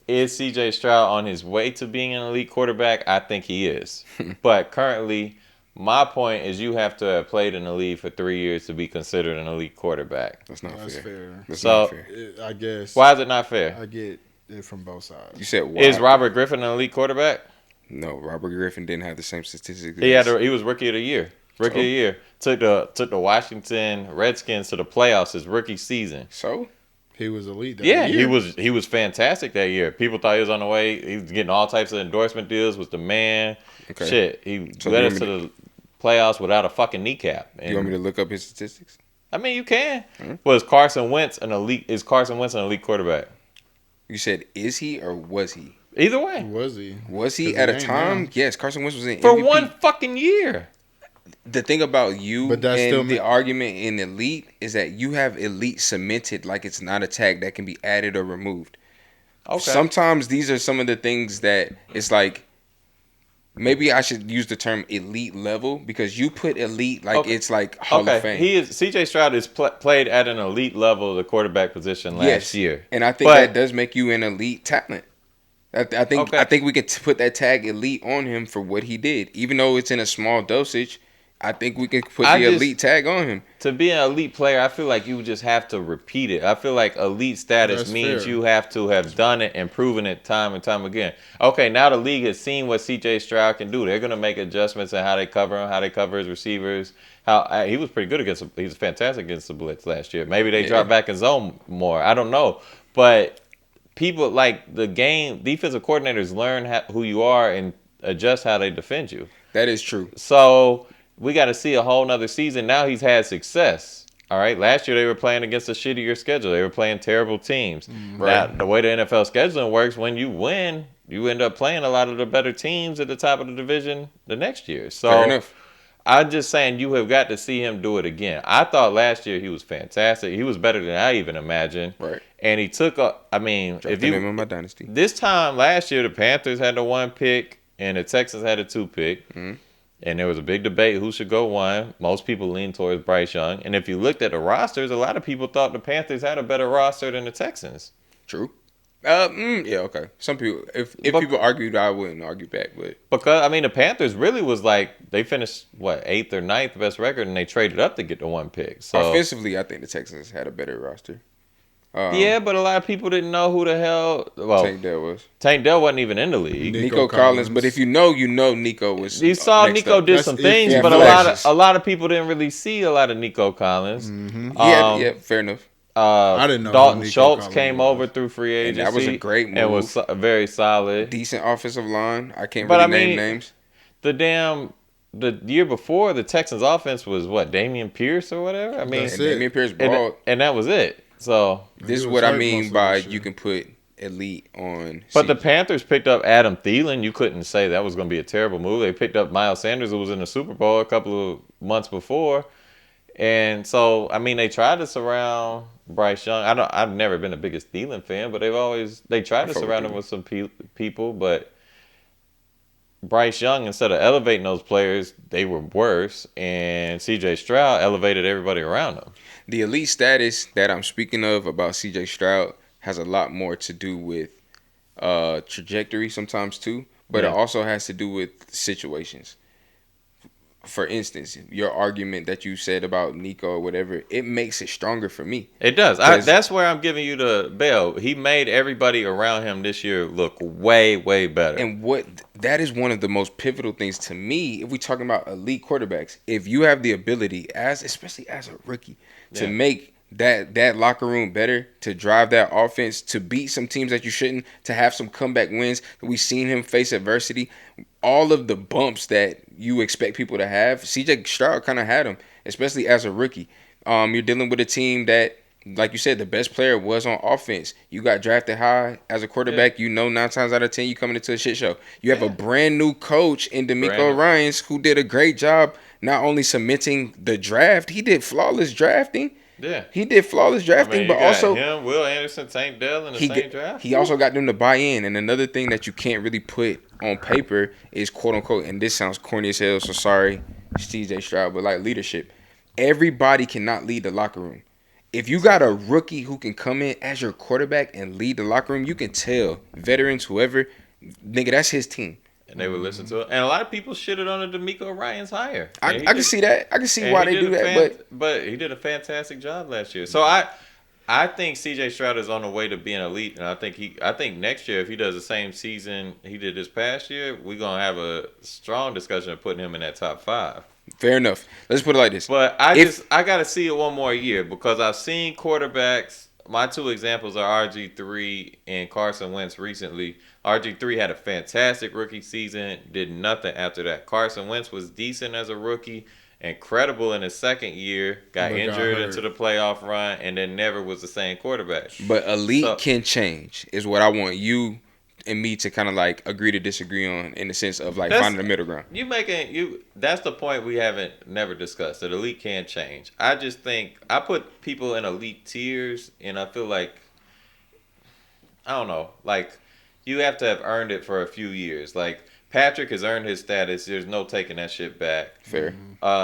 Is CJ Stroud on his way to being an elite quarterback? I think he is. But currently, my point is you have to have played in the league for 3 years to be considered an elite quarterback. That's not fair. That's not fair. I guess. Why is it not fair? I get it from both sides. You said why? Is Robert Griffin an elite quarterback? No, Robert Griffin didn't have the same statistics. He was rookie of the year. Rookie of the year. Took the Washington Redskins to the playoffs his rookie season. So? He was elite that year. He was fantastic that year. People thought he was on the way. He was getting all types of endorsement deals, was the man. Okay. Shit. He led us to the playoffs without a fucking kneecap. And you want me to look up his statistics? I mean, you can. Mm-hmm. Was Carson Wentz an elite quarterback? You said is he or was he? Either way. Was he? Was he at a time? Yes, Carson Wentz was in for MVP. One fucking year. The thing about you and the argument in elite is that you have elite cemented like it's not a tag that can be added or removed. Okay. Sometimes these are some of the things that it's like maybe I should use the term elite level because you put elite like it's like Hall of Fame. CJ Stroud is played at an elite level of the quarterback position last year. And I think that does make you an elite talent. I think we could put that tag elite on him for what he did. Even though it's in a small dosage, I think we can put the elite tag on him. To be an elite player, I feel like you just have to repeat it. I feel like elite status means you have to have done it and proven it time and time again. Okay, now the league has seen what CJ Stroud can do. They're going to make adjustments in how they cover him, how they cover his receivers. He was pretty good he was fantastic against the blitz last year. Maybe they drop back in zone more. I don't know. But people like the game, defensive coordinators learn who you are and adjust how they defend you. That is true. So we got to see a whole nother season. Now he's had success. All right. Last year they were playing against a shittier schedule. They were playing terrible teams. Right. Now, the way the NFL scheduling works, when you win, you end up playing a lot of the better teams at the top of the division the next year. So fair enough. I'm just saying you have got to see him do it again. I thought last year he was fantastic. He was better than I even imagined. Right. And he took if you in my dynasty. This time last year the Panthers had the 1 pick and the Texans had a 2 pick. Mm-hmm. And there was a big debate who should go 1. Most people leaned towards Bryce Young. And if you looked at the rosters, a lot of people thought the Panthers had a better roster than the Texans. True. Yeah, okay. Some people, if people argued, I wouldn't argue back. But because, the Panthers really was like, they finished, 8th or 9th best record, and they traded up to get the 1 pick. So offensively, I think the Texans had a better roster. But a lot of people didn't know who the hell Tank Dell was. Tank Dell wasn't even in the league. Nico Collins, but if you know Nico was. You saw Nico did some things, but a lot of people didn't really see a lot of Nico Collins. Mm-hmm. Yeah, fair enough. I didn't know. Dalton Schultz came over through free agency. And that was a great move. And was very solid. Decent offensive line. I can't really name names. The year before, the Texans' offense was Damian Pierce or whatever. Damian Pierce brought, and that was it. So this is what I mean by you can put elite on. But the Panthers picked up Adam Thielen. You couldn't say that was going to be a terrible move. They picked up Miles Sanders, who was in the Super Bowl a couple of months before. And so, they tried to surround Bryce Young. I've never been the biggest Thielen fan, but they tried to surround him with some people. But Bryce Young, instead of elevating those players, they were worse. And CJ Stroud elevated everybody around him. The elite status that I'm speaking of about CJ Stroud has a lot more to do with trajectory sometimes too, but it also has to do with situations. For instance, your argument that you said about Nico or whatever, it makes it stronger for me. It does. That's where I'm giving you the bell. He made everybody around him this year look way, way better. And that is one of the most pivotal things to me if we're talking about elite quarterbacks. If you have the ability, especially as a rookie, to make that locker room better, to drive that offense, to beat some teams that you shouldn't, to have some comeback wins. We've seen him face adversity. All of the bumps that you expect people to have, CJ Stroud kind of had them, especially as a rookie. You're dealing with a team that, like you said, the best player was on offense. You got drafted high as a quarterback. Yeah. 9 times out of 10 you coming into a shit show. You have a brand new coach in DeMeco Ryans who did a great job not only cementing the draft, he did flawless drafting. Yeah. He did flawless drafting, but also him, Will Anderson, Tank Dell in the same draft. He also got them to buy in. And another thing that you can't really put on paper is quote unquote, and this sounds corny as hell, so sorry, CJ Stroud, but like leadership. Everybody cannot lead the locker room. If you got a rookie who can come in as your quarterback and lead the locker room, you can tell veterans, whoever, nigga, that's his team. And they would listen to it. And a lot of people shitted on the D'Amico Ryans hire. I can see that. I can see why they do that. But he did a fantastic job last year. So I think CJ Stroud is on the way to being elite, and I think next year if he does the same season he did this past year, we're gonna have a strong discussion of putting him in that top 5. Fair enough. Let's put it like this. But I gotta see it one more year because I've seen quarterbacks. My 2 examples are RG3 and Carson Wentz recently. RG3 had a fantastic rookie season, did nothing after that. Carson Wentz was decent as a rookie, incredible in his second year, got injured into the playoff run, and then never was the same quarterback. But elite can change is what I want you and me to kind of like agree to disagree on in the sense of like finding the middle ground. That's the point we haven't never discussed. That elite can change. I just think I put people in elite tiers, and I feel like I don't know, like you have to have earned it for a few years. Like Patrick has earned his status. There's no taking that shit back. Fair.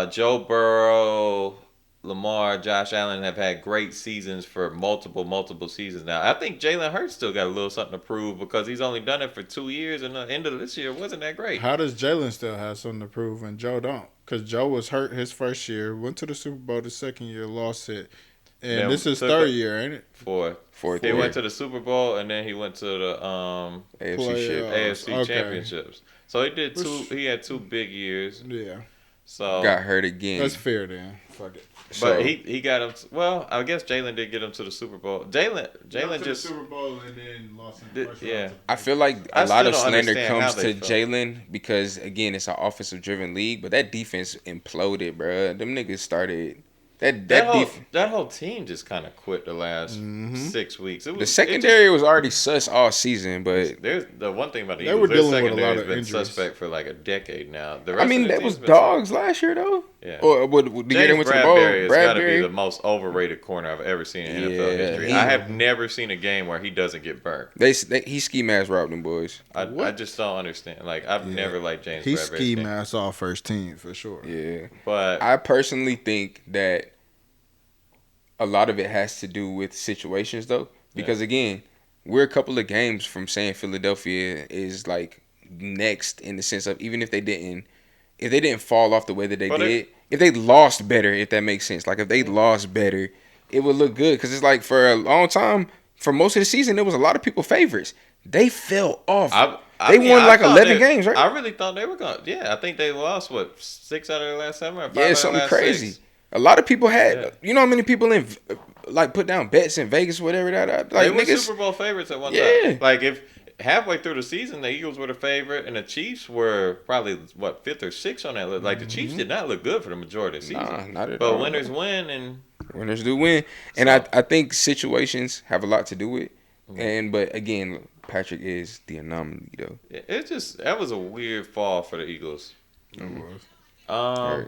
Joe Burrow, Lamar, Josh Allen have had great seasons for multiple seasons now. I think Jalen Hurts still got a little something to prove because he's only done it for 2 years, and the end of this year wasn't that great. How does Jalen still have something to prove and Joe don't? Because Joe was hurt his first year, went to the Super Bowl the second year, lost it. And then this is third year, ain't it? Fourth. He went to the Super Bowl, and then he went to the AFC Championships. So he did he had 2 big years. Yeah. So got hurt again. That's fair then. Fuck it. But he got him. Well, I guess Jalen did get him to the Super Bowl. Jalen just the Super Bowl and then lost in the first round. I feel like a lot of slander comes to Jalen because again it's an offensive driven league, but that defense imploded, bro. Them niggas started. That whole team just kind of quit the last 6 weeks. The secondary was already sus all season, but there's the one thing about the Eagles, their secondary has been suspect for like a decade now. The rest that was dogs last year though. Yeah. Or would you get him with the bowl? Bradbury has got to be the most overrated corner I've ever seen in NFL history. I have never seen a game where he doesn't get burnt. He ski mask robbed them boys. I just don't understand. Like I've never liked James Bradbury. He ski mask all first team for sure. Yeah, but I personally think that a lot of it has to do with situations though, because again, we're a couple of games from saying Philadelphia is like next in the sense of even if they didn't fall off the way that they did, if they lost better, if that makes sense. Like if they lost better, it would look good because it's like for a long time, for most of the season, there was a lot of people favorites. They fell off. They won like 11 games, right? I really thought they were going. Yeah, I think they lost 6 out of the last 7 or 5. Yeah, something crazy. 6. A lot of people had, you know how many people in like put down bets in Vegas, whatever that. Like they were Super Bowl favorites at one time. Like if halfway through the season, the Eagles were the favorite, and the Chiefs were probably 5th or 6th on that list. Like the Chiefs did not look good for the majority of the season. Nah, not at all. But winners win, and winners do win. And I think situations have a lot to do with. But again, Patrick is the anomaly though. It's just that was a weird fall for the Eagles. It was. Right.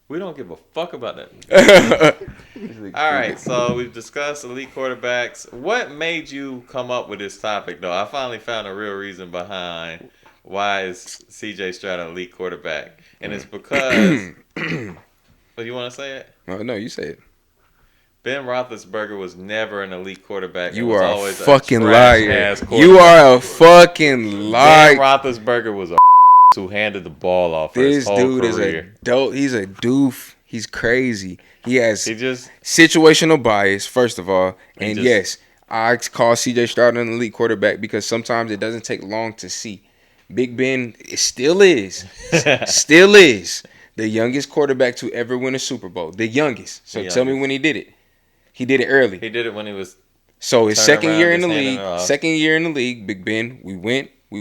We don't give a fuck about that. All right, so we've discussed elite quarterbacks. What made you come up with this topic, though? I finally found a real reason behind why is CJ Stroud an elite quarterback, and it's because. Well, you want to say it? No, you say it. Ben Roethlisberger was never an elite quarterback. You are a fucking liar. You are a fucking liar. Ben Roethlisberger was a who handed the ball off for his whole career. This dude is a dope. He's a doof. He's crazy. He has situational bias, first of all. And yes, I call CJ Stroud an elite quarterback because sometimes it doesn't take long to see. Big Ben still is the youngest quarterback to ever win a Super Bowl. The youngest. So tell me when he did it. He did it early. He did it when he was. So his second year in the league. Big Ben. We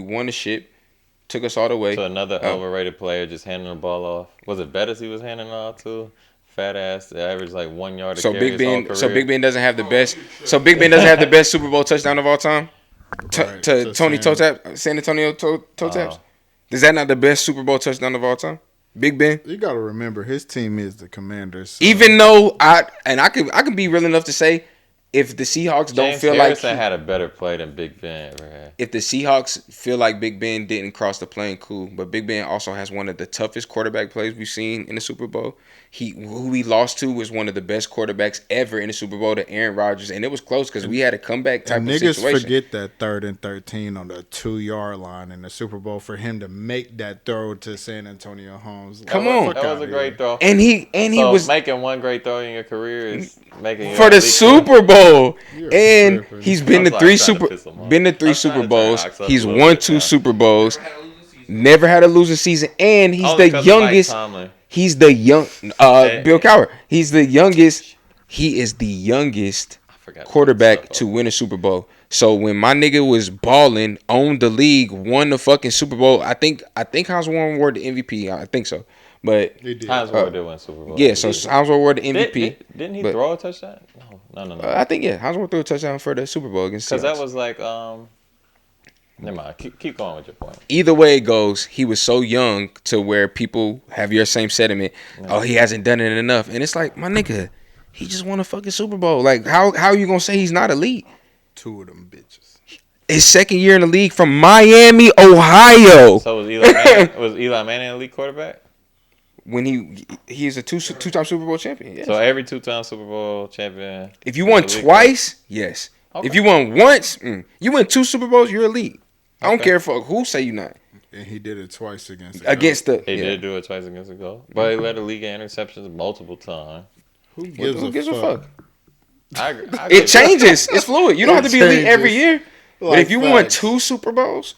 won the ship. Took us all the way. So another overrated player just handing the ball off. Was it Bettis he was handing it off to? Fat ass, the average like 1 yard. So Big Ben doesn't have the best. So Big Ben doesn't have the best Super Bowl touchdown of all time. To Tony Toe Tap, San Antonio Toe Taps. Is that not the best Super Bowl touchdown of all time? Big Ben. You got to remember, his team is the Commanders. So. Even though I can be real enough to say, if the Seahawks don't feel Harrison like had a better play than Big Ben ever had. If the Seahawks feel like Big Ben didn't cross the plane, cool. But Big Ben also has one of the toughest quarterback plays we've seen in the Super Bowl. Who he lost to was one of the best quarterbacks ever in the Super Bowl, to Aaron Rodgers, and it was close because we had a comeback type of situation. Niggas forget that 3rd and 13 on the 2-yard line in the Super Bowl for him to make that throw to San Antonio Holmes. Come on, that was a great throw. And he was making one great throw in your career is making for the Super Bowl. And he's been to three Super Bowls. He's won 2 Super Bowls. Never had a losing season, and he's the youngest. He's the young Bill Cowher. He's the youngest. He is the youngest quarterback to win a Super Bowl. So when my nigga was balling, owned the league, won the fucking Super Bowl, I think Hines Warren awarded the MVP. I think so. But Hines Ward did win Super Bowl. Yeah, so Hines Ward awarded the MVP. Didn't he throw a touchdown? No. I think Hines Ward threw a touchdown for the Super Bowl against. Because that was like never mind. Keep going with your point. Either way it goes, he was so young to where people have your same sentiment. Yeah. Oh, he hasn't done it enough, and it's like, my nigga, he just won a fucking Super Bowl. Like, how are you gonna say he's not elite? 2 of them bitches. His second year in the league from Miami, Ohio. So was Eli Manning an elite quarterback? When he's a two-time Super Bowl champion. Yes. So every 2-time Super Bowl champion. If you won twice, yes. Okay. If you won once, you win 2 Super Bowls, you're elite. I don't care who say you not. And he did it twice He did do it twice against the goal. But he led the league in interceptions multiple times. Who gives a fuck? I agree. It changes. It's fluid. You don't have to be elite every year. But if you won 2 Super Bowls,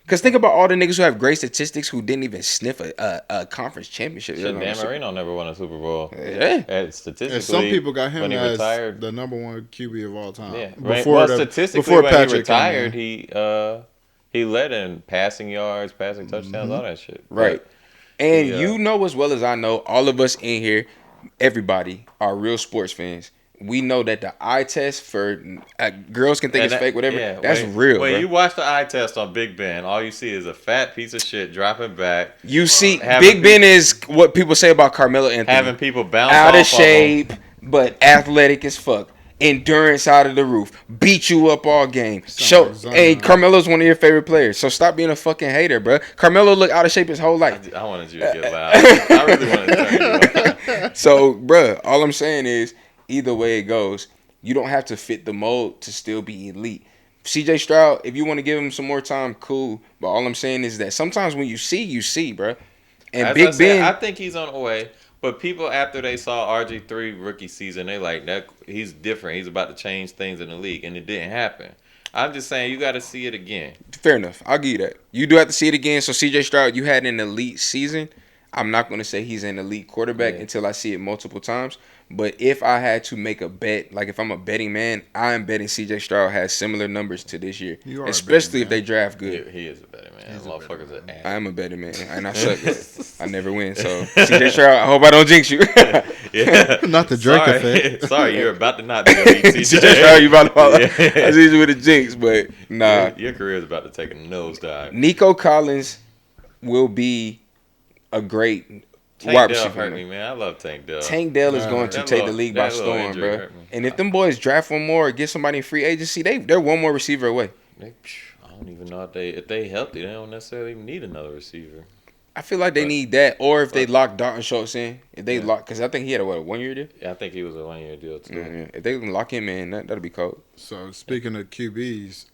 because think about all the niggas who have great statistics who didn't even sniff a conference championship. Dan Marino never won a Super Bowl. Yeah. And statistically, and some people got him as retired, the number 1 QB of all time. Yeah. Statistically, when he retired, he led in passing yards, passing touchdowns, all that shit. Right. And you know as well as I know, all of us in here, everybody are real sports fans. We know that the eye test for girls can think it's fake, whatever. Yeah, that's real. When you watch the eye test on Big Ben, all you see is a fat piece of shit dropping back. You see, Big Ben is what people say about Carmelo Anthony. Having people bounce out of shape, but athletic as fuck. Endurance out of the roof. Beat you up all game. Hey, Carmelo's one of your favorite players, so stop being a fucking hater, bro. Carmelo looked out of shape his whole life. I wanted you to get loud. I really wanted to turn you up. So, bro, all I'm saying is, either way it goes, you don't have to fit the mold to still be elite. CJ Stroud, if you want to give him some more time, cool. But all I'm saying is that sometimes when you see, bro. And Big Ben, I think he's on the way. But people, after they saw RG3 rookie season, they like that he's different. He's about to change things in the league, and it didn't happen. I'm just saying you got to see it again. Fair enough. I'll give you that. You do have to see it again. So CJ Stroud, you had an elite season. I'm not going to say he's an elite quarterback until I see it multiple times. But if I had to make a bet, like if I'm a betting man, I'm betting CJ Stroud has similar numbers to this year. Especially if they draft good. He is a betting man. Motherfuckers are ass. I am a betting man. And I suck. I never win. So CJ Stroud, I hope I don't jinx you. Yeah. Not the Drake effect. Sorry, you're about to not be elite, CJ. CJ Stroud, you about to fall. I see you with a jinx, but nah. Your career is about to take a nosedive. Nico Collins will be a great Tank Dell hurt me, man. I love Tank Dell. Tank Dell is going to take the league by storm, bro. And if them boys draft one more or get somebody in free agency, they're one more receiver away. I don't even know if they healthy, they don't necessarily need another receiver. I feel like they need that, or if they lock Dalton Schultz in, if they lock, because I think he had a 1-year deal. Yeah, I think he was a 1-year deal too. Yeah. If they can lock him in, that'll be cold. So speaking of QBs,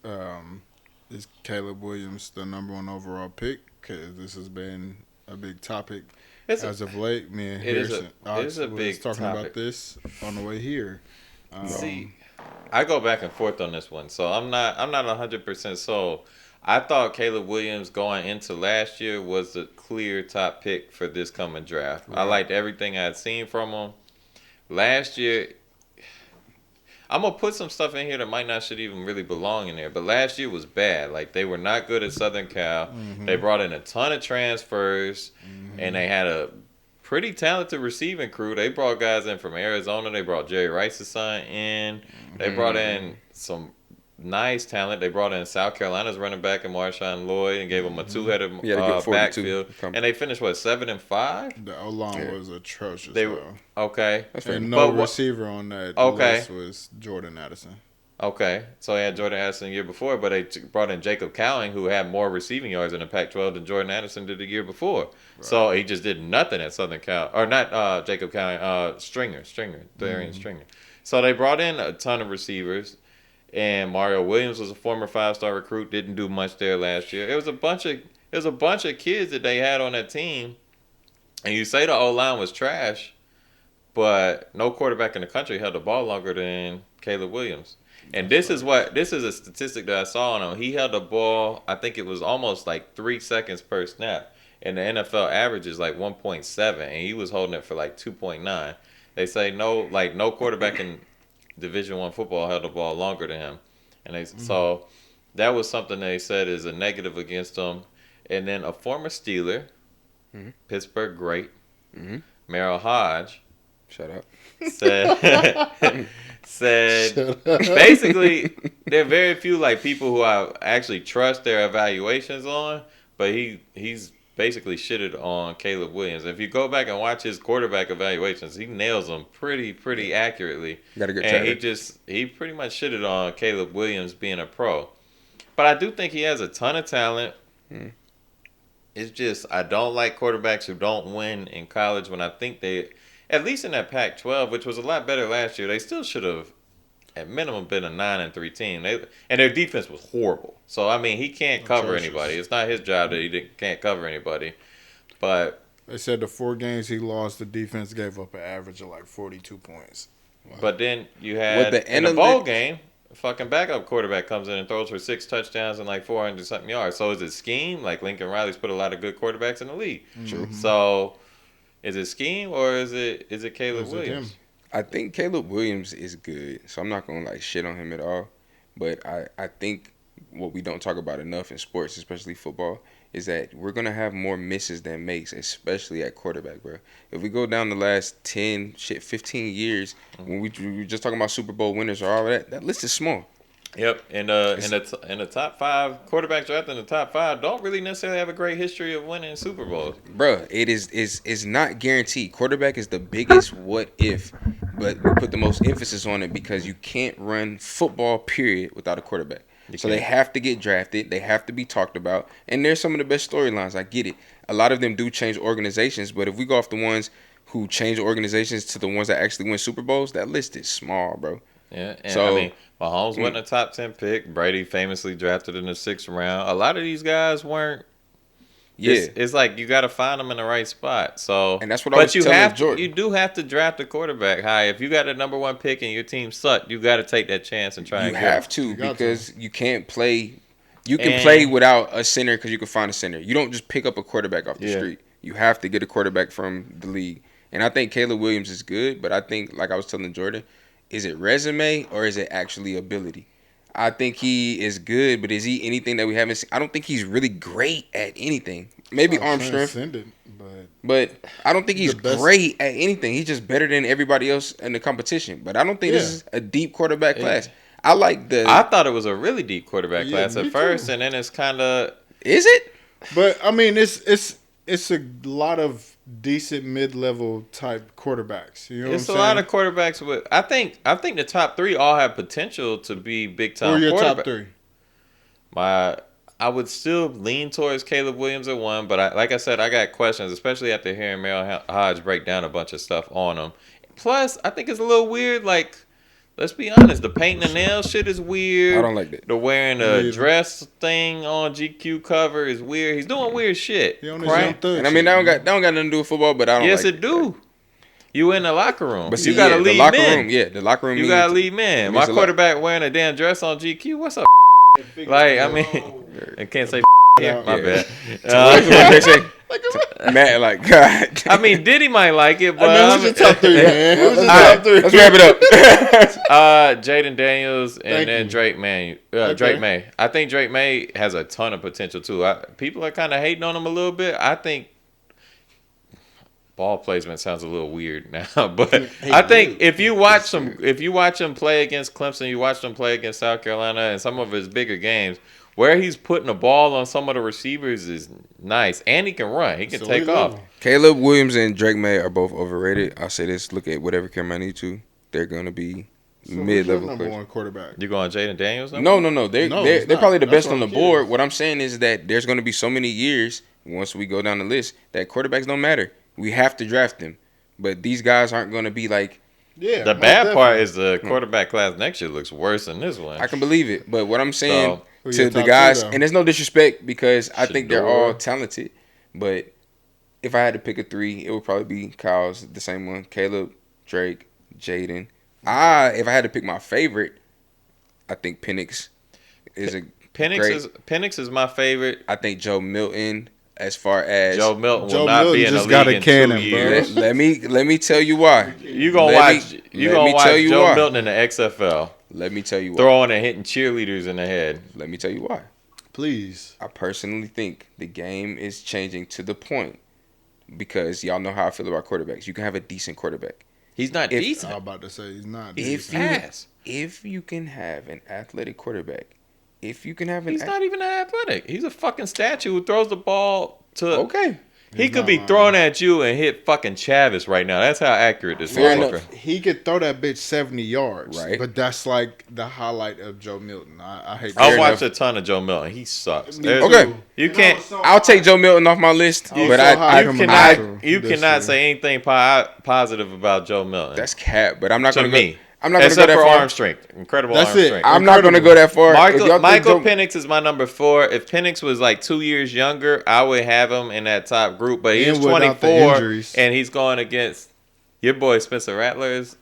is Caleb Williams the number 1 overall pick? Because this has been a big topic as of late. Me and Harrison was talking about this on the way here. See, I go back and forth on this one, so I'm not 100% sold. I thought Caleb Williams going into last year was the clear top pick for this coming draft. Right. I liked everything I had seen from him. Last year, I'm going to put some stuff in here that might not should even really belong in there, but last year was bad. Like, they were not good at Southern Cal. Mm-hmm. They brought in a ton of transfers, and they had a pretty talented receiving crew. They brought guys in from Arizona. They brought Jerry Rice's son in. They brought in some nice talent. They brought in South Carolina's running back and Marshawn Lloyd and gave him a two-headed backfield. And they finished, 7-5? The O-line was atrocious, Okay. And no receiver on that list was Jordan Addison. Okay, so they had Jordan Addison the year before, but they brought in Jacob Cowing, who had more receiving yards in the Pac-12 than Jordan Addison did the year before. Right. So he just did nothing at Southern Cal, or not Jacob Cowing, Stringer, Darian Stringer. So they brought in a ton of receivers, and Mario Williams was a former 5-star recruit, didn't do much there last year. It was a bunch of kids that they had on that team, and you say the O-line was trash, but no quarterback in the country held the ball longer than Caleb Williams. And this is a statistic that I saw on him. He held the ball, I think it was almost like 3 seconds per snap. And the NFL average is like 1.7, and he was holding it for like 2.9. They say no quarterback in Division I football held the ball longer than him. And so that was something they said is a negative against him. And then a former Steeler, Pittsburgh great, Merrill Hodge, shut up, said basically there are very few like people who I actually trust their evaluations on, but he's basically shitted on Caleb Williams. If you go back and watch his quarterback evaluations, he nails them pretty accurately. Got a good and he pretty much shitted on Caleb Williams being a pro. But I do think he has a ton of talent. It's just I don't like quarterbacks who don't win in college when I think they, at least in that Pac-12, which was a lot better last year, they still should have, at minimum, been a 9-3 team. And their defense was horrible. So, I mean, he can't cover anybody. It's not his job that he can't cover anybody. But they said the 4 games he lost, the defense gave up an average of like 42 points. Wow. But then you had, in the bowl game, a fucking backup quarterback comes in and throws for 6 touchdowns and like 400-something yards. So, is it scheme? Like, Lincoln Riley's put a lot of good quarterbacks in the league. True. So, is it scheme or is it Caleb Williams? I think Caleb Williams is good, so I'm not gonna like shit on him at all. But I think what we don't talk about enough in sports, especially football, is that we're gonna have more misses than makes, especially at quarterback, bro. If we go down the last 15 years, when we were just talking about Super Bowl winners or all that list is small. Yep, and in the top 5 quarterbacks drafted in the top 5 don't really necessarily have a great history of winning Super Bowls. Bruh, it is not guaranteed. Quarterback is the biggest what if, but we put the most emphasis on it because you can't run football period without a quarterback. So they have to get drafted, they have to be talked about, and there's some of the best storylines. I get it. A lot of them do change organizations, but if we go off the ones who change organizations to the ones that actually win Super Bowls, that list is small, bro. Yeah, and so, I mean, Mahomes wasn't a top 10 pick. Brady famously drafted in the 6th round. A lot of these guys weren't. Yeah, it's like you got to find them in the right spot. So, and that's what I was telling Jordan. You do have to draft a quarterback high. If you got a number 1 pick and your team sucked, you got to take that chance and try. You and have to because you can't play. You can play without a center because you can find a center. You don't just pick up a quarterback off the street. You have to get a quarterback from the league. And I think Caleb Williams is good, but I think, like I was telling Jordan, is it resume or is it actually ability? I think he is good, but is he anything that we haven't seen? I don't think he's really great at anything. Maybe arm strength. But I don't think he's great at anything. He's just better than everybody else in the competition. But I don't think this is a deep quarterback class. I thought it was a really deep quarterback class at first, and then it's kind of... Is it? But, I mean, it's a lot of decent mid-level type quarterbacks. You know it's what I'm saying? Lot of quarterbacks with. I think the top 3 all have potential to be big time. Who are your top 3? I would still lean towards Caleb Williams at 1, but like I said, I got questions, especially after hearing Merrill Hodge break down a bunch of stuff on him. Plus, I think it's a little weird. Like, let's be honest, the painting the nails shit is weird. I don't like that. The wearing the dress thing on GQ cover is weird. He's doing weird shit. Right? And I mean, that don't got nothing to do with football, but I don't. Yes, it do. You in the locker room. But see, you gotta lead men. The locker room. You gotta lead men. My quarterback wearing a damn dress on GQ. What's up? Like, I mean, I can't say here. My bad. Man, like, God. I mean, Diddy might like it, but who's your top 3, man? Who's your top 3? Let's wrap it up. Jaden Daniels and then Drake May. Drake May. I think Drake May has a ton of potential too. People are kind of hating on him a little bit. I think ball placement sounds a little weird now, but I think if you watch him play against Clemson, you watch him play against South Carolina and some of his bigger games, where he's putting the ball on some of the receivers is nice, and he can run. He can take off. Caleb Williams and Drake May are both overrated. I'll say this: look at whatever camera I need to. They're gonna be mid-level number one quarterback. You going Jaden Daniels? No. They're probably the best on the board. What I'm saying is that there's gonna be so many years once we go down the list that quarterbacks don't matter. We have to draft them, but these guys aren't gonna be like. Yeah. The bad part is the quarterback class next year looks worse than this one. I can believe it, but what I'm saying to the guys, and there's no disrespect because I think they're all talented, but if I had to pick a 3, it would probably be Kyle's, the same one, Caleb, Drake, Jaden. If I had to pick my favorite, I think Penix is Penix is my favorite. I think Joe Milton. As far as Joe Milton will not be in the league in 2 years. Let me tell you why. You gonna watch Joe Milton in the XFL. Let me tell you why. Throwing and hitting cheerleaders in the head. Let me tell you why. Please. I personally think the game is changing to the point because y'all know how I feel about quarterbacks. You can have a decent quarterback. He's not decent. I was about to say he's not decent. If you can have an athletic quarterback. He's not even athletic. He's a fucking statue who throws the ball to. Okay. He could be throwing at you and hit fucking Chavis right now. That's how accurate this is. He could throw that bitch 70 yards. Right. But that's like the highlight of Joe Milton. I hate that. I watched a ton of Joe Milton. He sucks. Okay. You can't. I'll take Joe Milton off my list. But you cannot say anything positive about Joe Milton. That's cap. But I'm not going to me. I'm not going to go that far. Arm strength. Incredible arm strength. I'm not going to go that far. Michael Penix is my number 4. If Penix was like 2 years younger, I would have him in that top group. But he's 24, and he's going against your boy Spencer Rattler. Is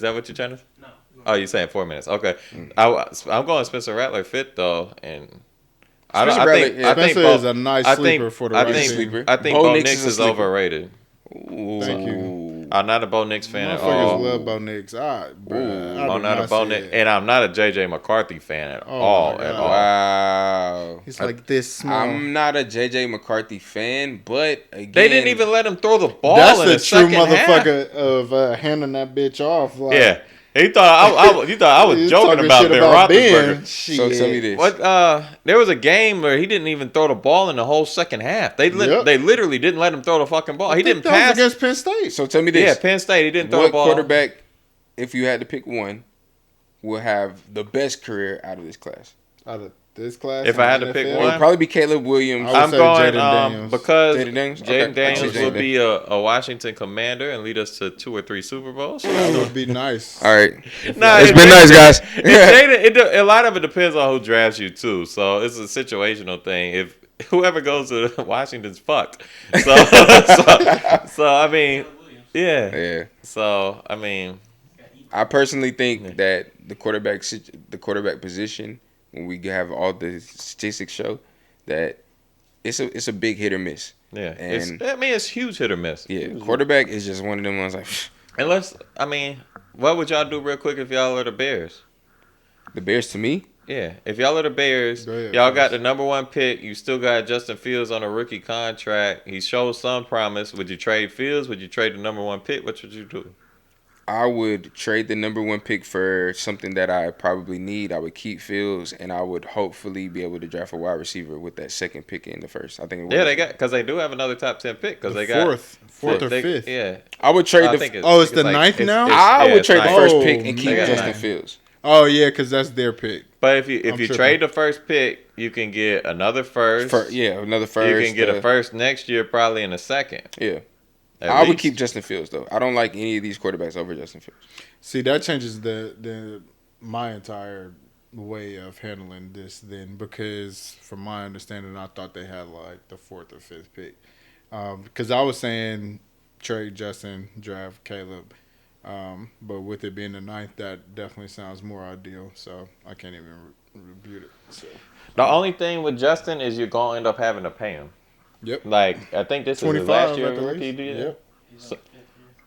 that what you're trying to say? No. Oh, you're saying 4 minutes. Okay. I'm going Spencer Rattler fit, though. And I think Spencer is a nice sleeper for the right team. I think Bo Nix is overrated. Ooh. Thank you. I'm not a Bo Nix fan at all. Motherfuckers love Bo Nix. I'm not a Bo Nix, and I'm not a JJ McCarthy fan at all. Wow. He's like this small. I'm not a JJ McCarthy fan, but again, they didn't even let him throw the ball. That's in the true motherfucker half. of handing that bitch off. Like, yeah. He thought I was joking about Ben Roethlisberger. So tell me this. There was a game where he didn't even throw the ball in the whole second half. They literally didn't let him throw the fucking ball. He didn't pass against Penn State. So tell me this. Yeah, Penn State. He didn't throw the ball. What quarterback, if you had to pick one, will have the best career out of this class? Out of this class? If I had to pick one, it would probably be Caleb Williams. I'm going because Jaden Daniels would be a Washington Commander and lead us to 2 or 3 Super Bowls. That would be nice. All right. It's been nice, guys. A lot of it depends on who drafts you, too. So it's a situational thing. If whoever goes to Washington's fucked. So I mean, yeah. So, I mean. I personally think that the quarterback position, when we have all the statistics show, that it's a big hit or miss. Yeah, it's huge hit or miss. Yeah, quarterback is just one of them ones like. What would y'all do real quick if y'all are the Bears? The Bears to me? Yeah, if y'all are the Bears, y'all got the number 1 pick. You still got Justin Fields on a rookie contract. He shows some promise. Would you trade Fields? Would you trade the number 1 pick? What would you do? I would trade the number 1 pick for something that I probably need. I would keep Fields, and I would hopefully be able to draft a wide receiver with that second pick in the first. I think. Because they do have another top 10 pick. Because they got fourth or fifth. Yeah, I would trade it's the ninth now. I would trade the first pick and keep Justin Fields. Oh yeah, because that's their pick. But if you trade the first pick, you can get another first. Another first. You can get a first next year, probably in a second. Yeah. I would keep Justin Fields though. I don't like any of these quarterbacks over Justin Fields. See, that changes my entire way of handling this then, because from my understanding, I thought they had like the 4th or 5th pick. Because I was saying trade Justin, draft Caleb, but with it being the 9th, that definitely sounds more ideal. So I can't even rebuke it. So. The only thing with Justin is you're gonna end up having to pay him. Yep. Like, I think this is his last year rookie deal.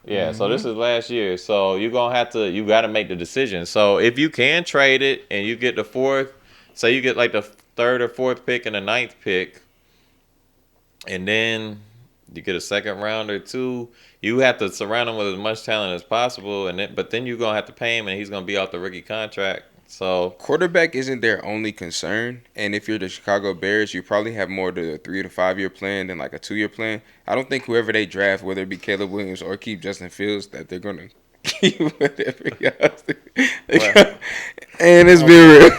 Yep. So this is last year. So you got to make the decision. So if you can trade it and you get the 4th, say you get like the 3rd or 4th pick and the 9th pick, and then you get a second round or two. You have to surround him with as much talent as possible, but then you're gonna have to pay him, and he's gonna be off the rookie contract. So quarterback isn't their only concern, and if you're the Chicago Bears, you probably have more to a 3 to 5 year plan than like a 2 year plan. I don't think whoever they draft, whether it be Caleb Williams or keep Justin Fields, that they're gonna keep whatever else. And it's been real.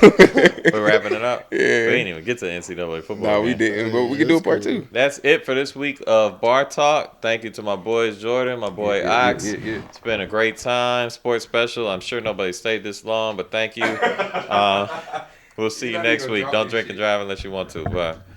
We're wrapping it up. Yeah, we didn't even get to NCAA football. No, we didn't, but we can do a part 2. That's it for this week of Bar Talk. Thank you to my boys Jordan, my boy Ox. It's been a great time. Sports special. I'm sure nobody stayed this long, but thank you. We'll see you next week. Don't drink and drive unless you want to. Bye.